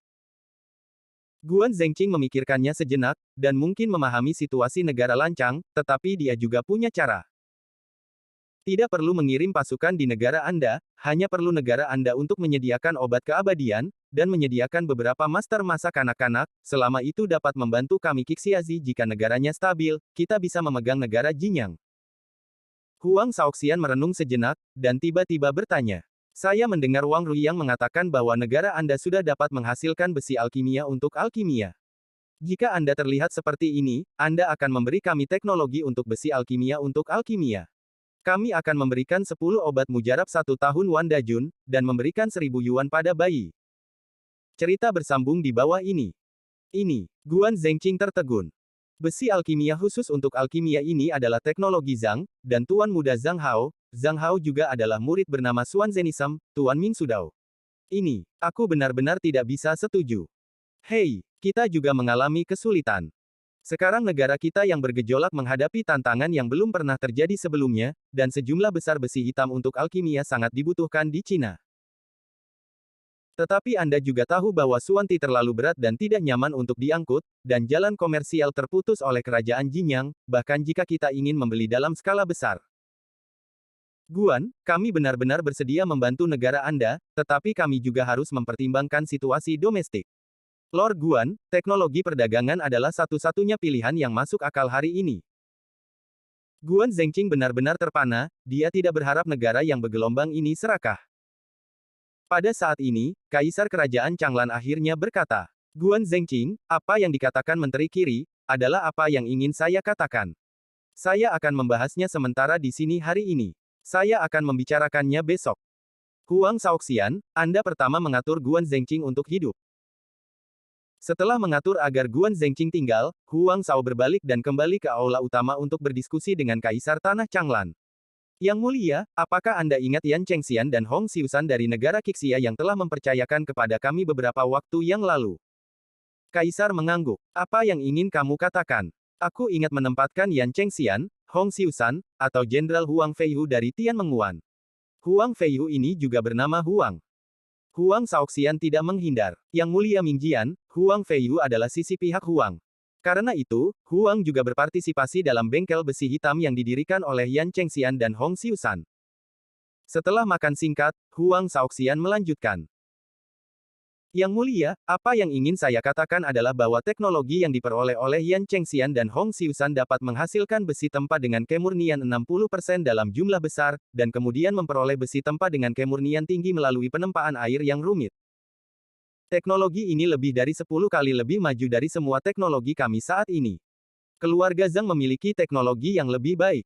Guan Zhengqing memikirkannya sejenak, dan mungkin memahami situasi negara Lancang, tetapi dia juga punya cara. Tidak perlu mengirim pasukan di negara Anda, hanya perlu negara Anda untuk menyediakan obat keabadian, dan menyediakan beberapa master masak anak-anak, selama itu dapat membantu kami Qixiazi jika negaranya stabil, kita bisa memegang negara Jinyang. Huang Shaoxian merenung sejenak, dan tiba-tiba bertanya. Saya mendengar Wang Ruyang mengatakan bahwa negara Anda sudah dapat menghasilkan besi alkimia untuk alkimia. Jika Anda terlihat seperti ini, Anda akan memberi kami teknologi untuk besi alkimia untuk alkimia. Kami akan memberikan 10 obat mujarab 1 tahun Wanda Jun, dan memberikan 1.000 yuan pada bayi. Cerita bersambung di bawah ini. Ini, Guan Zhengqing tertegun. Besi alkimia khusus untuk alkimia ini adalah teknologi Zhang, dan Tuan Muda Zhang Hao. Zhang Hao juga adalah murid bernama Xuan Zenism, Tuan Ming Sudao. Ini, aku benar-benar tidak bisa setuju. Hei, kita juga mengalami kesulitan. Sekarang negara kita yang bergejolak menghadapi tantangan yang belum pernah terjadi sebelumnya, dan sejumlah besar besi hitam untuk alkimia sangat dibutuhkan di Cina. Tetapi Anda juga tahu bahwa Suanti terlalu berat dan tidak nyaman untuk diangkut, dan jalan komersial terputus oleh kerajaan Jinyang, bahkan jika kita ingin membeli dalam skala besar. Guan, kami benar-benar bersedia membantu negara Anda, tetapi kami juga harus mempertimbangkan situasi domestik. Lord Guan, teknologi perdagangan adalah satu-satunya pilihan yang masuk akal hari ini. Guan Zhengqing benar-benar terpana, dia tidak berharap negara yang bergelombang ini serakah. Pada saat ini, Kaisar Kerajaan Changlan akhirnya berkata, Guan Zhengqing, apa yang dikatakan Menteri Kiri, adalah apa yang ingin saya katakan. Saya akan membahasnya sementara di sini hari ini. Saya akan membicarakannya besok. Huang Shaoxian, Anda pertama mengatur Guan Zhengqing untuk hidup. Setelah mengatur agar Guan Zhengqing tinggal, Huang Shao berbalik dan kembali ke aula utama untuk berdiskusi dengan Kaisar Tanah Changlan. Yang mulia, apakah Anda ingat Yan Chengxian dan Hong Xiusan dari negara Qixia yang telah mempercayakan kepada kami beberapa waktu yang lalu? Kaisar mengangguk. Apa yang ingin kamu katakan? Aku ingat menempatkan Yan Chengxian, Hong Xiusan, atau Jenderal Huang Feihu dari Tian Menguan. Huang Feihu ini juga bernama Huang. Huang Shaoxian tidak menghindar. Yang mulia Mingjian, Huang Feiyu adalah sisi pihak Huang. Karena itu, Huang juga berpartisipasi dalam bengkel besi hitam yang didirikan oleh Yan Chengxian dan Hong Xiusan. Setelah makan singkat, Huang Shaoxian melanjutkan. Yang mulia, apa yang ingin saya katakan adalah bahwa teknologi yang diperoleh oleh Yan Chengxian dan Hong Xiusan dapat menghasilkan besi tempa dengan kemurnian 60% dalam jumlah besar, dan kemudian memperoleh besi tempa dengan kemurnian tinggi melalui penempaan air yang rumit. Teknologi ini lebih dari 10 kali lebih maju dari semua teknologi kami saat ini. Keluarga Zhang memiliki teknologi yang lebih baik.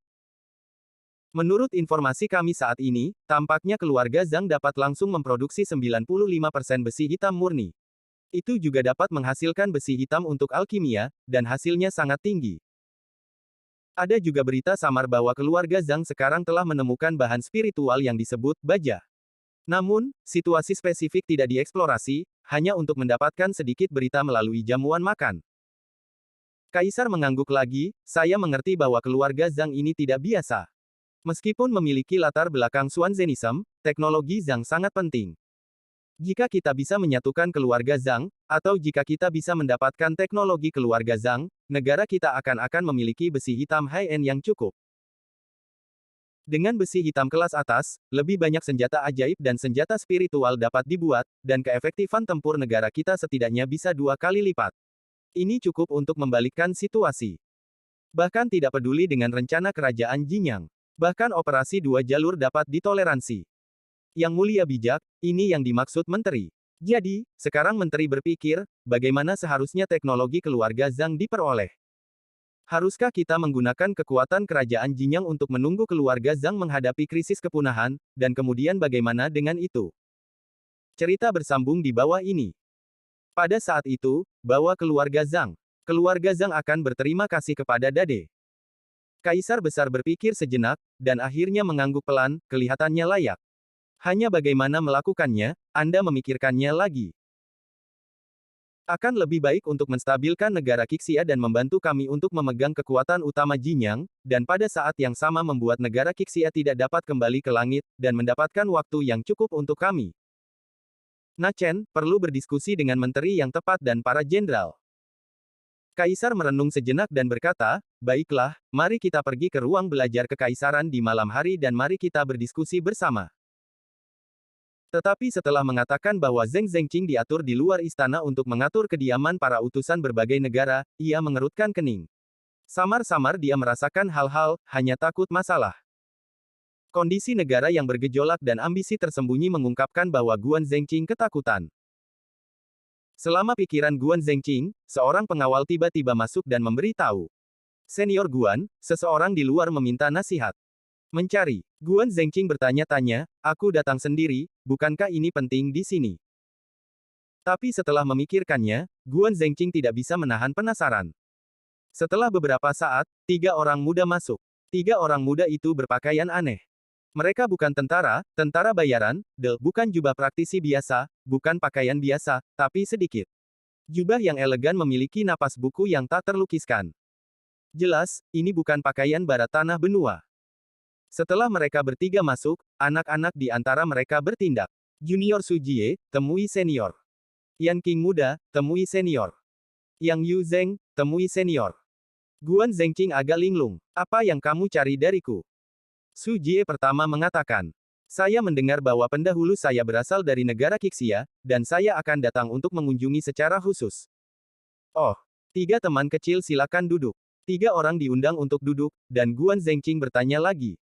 Menurut informasi kami saat ini, tampaknya keluarga Zhang dapat langsung memproduksi 95% besi hitam murni. Itu juga dapat menghasilkan besi hitam untuk alkimia, dan hasilnya sangat tinggi. Ada juga berita samar bahwa keluarga Zhang sekarang telah menemukan bahan spiritual yang disebut baja. Namun, situasi spesifik tidak dieksplorasi, hanya untuk mendapatkan sedikit berita melalui jamuan makan. Kaisar mengangguk lagi, saya mengerti bahwa keluarga Zhang ini tidak biasa. Meskipun memiliki latar belakang Xuan Zenism, teknologi Zhang sangat penting. Jika kita bisa menyatukan keluarga Zhang, atau jika kita bisa mendapatkan teknologi keluarga Zhang, negara kita akan memiliki besi hitam high-end yang cukup. Dengan besi hitam kelas atas, lebih banyak senjata ajaib dan senjata spiritual dapat dibuat, dan keefektifan tempur negara kita setidaknya bisa 2 kali lipat. Ini cukup untuk membalikkan situasi. Bahkan tidak peduli dengan rencana kerajaan Jinyang. Bahkan operasi 2 jalur dapat ditoleransi. Yang mulia bijak, ini yang dimaksud menteri. Jadi, sekarang menteri berpikir, bagaimana seharusnya teknologi keluarga Zhang diperoleh. Haruskah kita menggunakan kekuatan kerajaan Jinyang untuk menunggu keluarga Zhang menghadapi krisis kepunahan, dan kemudian bagaimana dengan itu? Cerita bersambung di bawah ini. Pada saat itu, bawa keluarga Zhang. Keluarga Zhang akan berterima kasih kepada Dade. Kaisar besar berpikir sejenak, dan akhirnya mengangguk pelan, kelihatannya layak. Hanya bagaimana melakukannya, Anda memikirkannya lagi. Akan lebih baik untuk menstabilkan negara Qixia dan membantu kami untuk memegang kekuatan utama Jinyang, dan pada saat yang sama membuat negara Qixia tidak dapat kembali ke langit, dan mendapatkan waktu yang cukup untuk kami. Na Chen, perlu berdiskusi dengan menteri yang tepat dan para jenderal. Kaisar merenung sejenak dan berkata, baiklah, mari kita pergi ke ruang belajar kekaisaran di malam hari dan mari kita berdiskusi bersama. Tetapi setelah mengatakan bahwa Zheng Zhengqing diatur di luar istana untuk mengatur kediaman para utusan berbagai negara, ia mengerutkan kening. Samar-samar dia merasakan hal-hal, hanya takut masalah. Kondisi negara yang bergejolak dan ambisi tersembunyi mengungkapkan bahwa Guan Zengqing ketakutan. Selama pikiran Guan Zengqing, seorang pengawal tiba-tiba masuk dan memberi tahu. Senior Guan, seseorang di luar meminta nasihat. Mencari. Guan Zengqing bertanya-tanya, aku datang sendiri, bukankah ini penting di sini? Tapi setelah memikirkannya, Guan Zengqing tidak bisa menahan penasaran. Setelah beberapa saat, 3 orang muda masuk. 3 orang muda itu berpakaian aneh. Mereka bukan tentara bayaran, bukan jubah praktisi biasa, bukan pakaian biasa, tapi sedikit. Jubah yang elegan memiliki napas buku yang tak terlukiskan. Jelas, ini bukan pakaian barat tanah benua. Setelah mereka bertiga masuk, anak-anak di antara mereka bertindak. Junior Sujie, temui senior. Yan King muda, temui senior. Yang Yu Zeng, temui senior. Guan Zengqing agak linglung. Apa yang kamu cari dariku? Su Jie pertama mengatakan, saya mendengar bahwa pendahulu saya berasal dari negara Qixia, dan saya akan datang untuk mengunjungi secara khusus. Oh, 3 teman kecil silakan duduk. 3 orang diundang untuk duduk, dan Guan Zengqing bertanya lagi.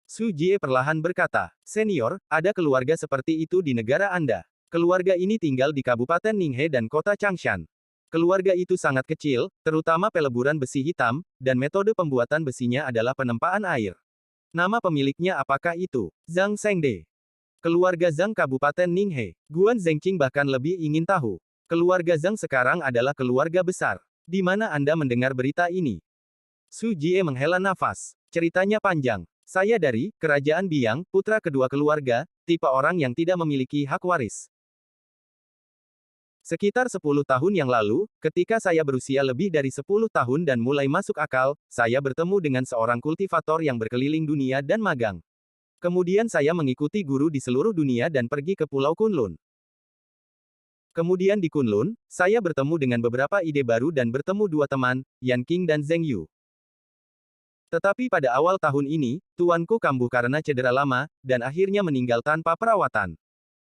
Su Jie perlahan berkata, senior, ada keluarga seperti itu di negara Anda. Keluarga ini tinggal di Kabupaten Ninghe dan kota Changshan. Keluarga itu sangat kecil, terutama peleburan besi hitam, dan metode pembuatan besinya adalah penempaan air. Nama pemiliknya apakah itu? Zhang Shengde. Keluarga Zhang Kabupaten Ninghe. Guan Zengqing bahkan lebih ingin tahu. Keluarga Zhang sekarang adalah keluarga besar. Di mana Anda mendengar berita ini? Su Jie menghela nafas. Ceritanya panjang. Saya dari Kerajaan Biang, putra kedua keluarga, tipe orang yang tidak memiliki hak waris. Sekitar 10 tahun yang lalu, ketika saya berusia lebih dari 10 tahun dan mulai masuk akal, saya bertemu dengan seorang kultivator yang berkeliling dunia dan magang. Kemudian saya mengikuti guru di seluruh dunia dan pergi ke Pulau Kunlun. Kemudian di Kunlun, saya bertemu dengan beberapa ide baru dan bertemu 2 teman, Yan King dan Zheng Yu. Tetapi pada awal tahun ini, tuanku kambuh karena cedera lama, dan akhirnya meninggal tanpa perawatan.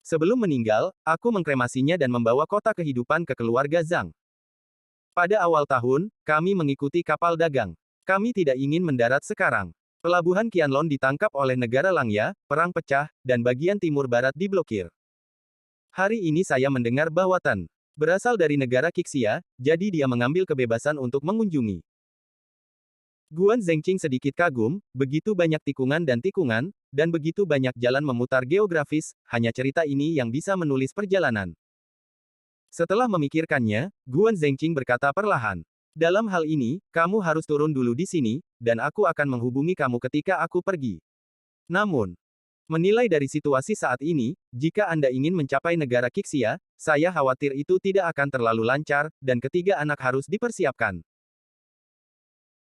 Sebelum meninggal, aku mengkremasinya dan membawa kotak kehidupan ke keluarga Zhang. Pada awal tahun, kami mengikuti kapal dagang. Kami tidak ingin mendarat sekarang. Pelabuhan Qianlong ditangkap oleh negara Langya, perang pecah, dan bagian timur barat diblokir. Hari ini saya mendengar bahwa Tan berasal dari negara Qixia, jadi dia mengambil kebebasan untuk mengunjungi. Guan Zengqing sedikit kagum, begitu banyak tikungan, dan begitu banyak jalan memutar geografis, hanya cerita ini yang bisa menulis perjalanan. Setelah memikirkannya, Guan Zengqing berkata perlahan, dalam hal ini, kamu harus turun dulu di sini, dan aku akan menghubungi kamu ketika aku pergi. Namun, menilai dari situasi saat ini, jika Anda ingin mencapai negara Qixia, saya khawatir itu tidak akan terlalu lancar, dan ketiga anak harus dipersiapkan.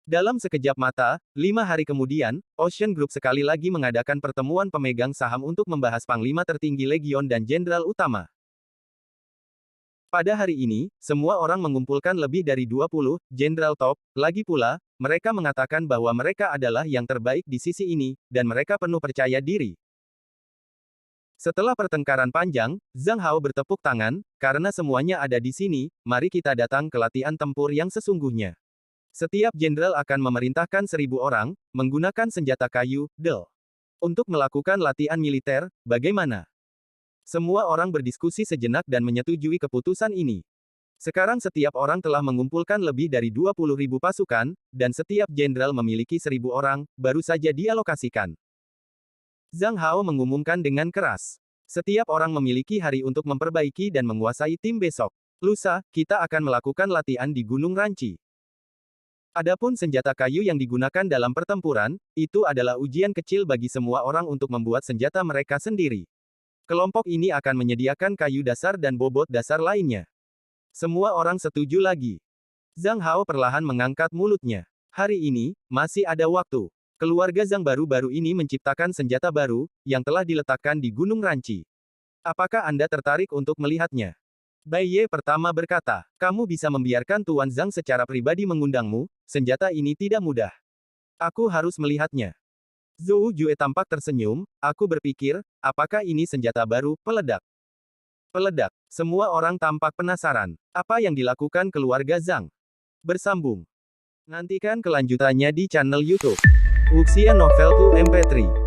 Dalam sekejap mata, 5 hari kemudian, Ocean Group sekali lagi mengadakan pertemuan pemegang saham untuk membahas Panglima tertinggi Legion dan Jenderal Utama. Pada hari ini, semua orang mengumpulkan lebih dari 20 jenderal top, lagi pula, mereka mengatakan bahwa mereka adalah yang terbaik di sisi ini, dan mereka penuh percaya diri. Setelah pertengkaran panjang, Zhang Hao bertepuk tangan, karena semuanya ada di sini, mari kita datang ke latihan tempur yang sesungguhnya. Setiap jenderal akan memerintahkan 1000 orang, menggunakan senjata kayu, untuk melakukan latihan militer, bagaimana? Semua orang berdiskusi sejenak dan menyetujui keputusan ini. Sekarang setiap orang telah mengumpulkan lebih dari 20.000 pasukan, dan setiap jenderal memiliki 1000 orang, baru saja dialokasikan. Zhang Hao mengumumkan dengan keras. Setiap orang memiliki hari untuk memperbaiki dan menguasai tim besok. Lusa, kita akan melakukan latihan di Gunung Ranci. Adapun senjata kayu yang digunakan dalam pertempuran, itu adalah ujian kecil bagi semua orang untuk membuat senjata mereka sendiri. Kelompok ini akan menyediakan kayu dasar dan bobot dasar lainnya. Semua orang setuju lagi. Zhang Hao perlahan mengangkat mulutnya. Hari ini, masih ada waktu. Keluarga Zhang baru-baru ini menciptakan senjata baru, yang telah diletakkan di Gunung Ranci. Apakah Anda tertarik untuk melihatnya? Bai Ye pertama berkata, kamu bisa membiarkan Tuan Zhang secara pribadi mengundangmu, senjata ini tidak mudah. Aku harus melihatnya. Zhou Jue tampak tersenyum, aku berpikir, apakah ini senjata baru, peledak? Peledak. Semua orang tampak penasaran. Apa yang dilakukan keluarga Zhang? Bersambung. Nantikan kelanjutannya di channel YouTube Wuxia Novel 2 MP3.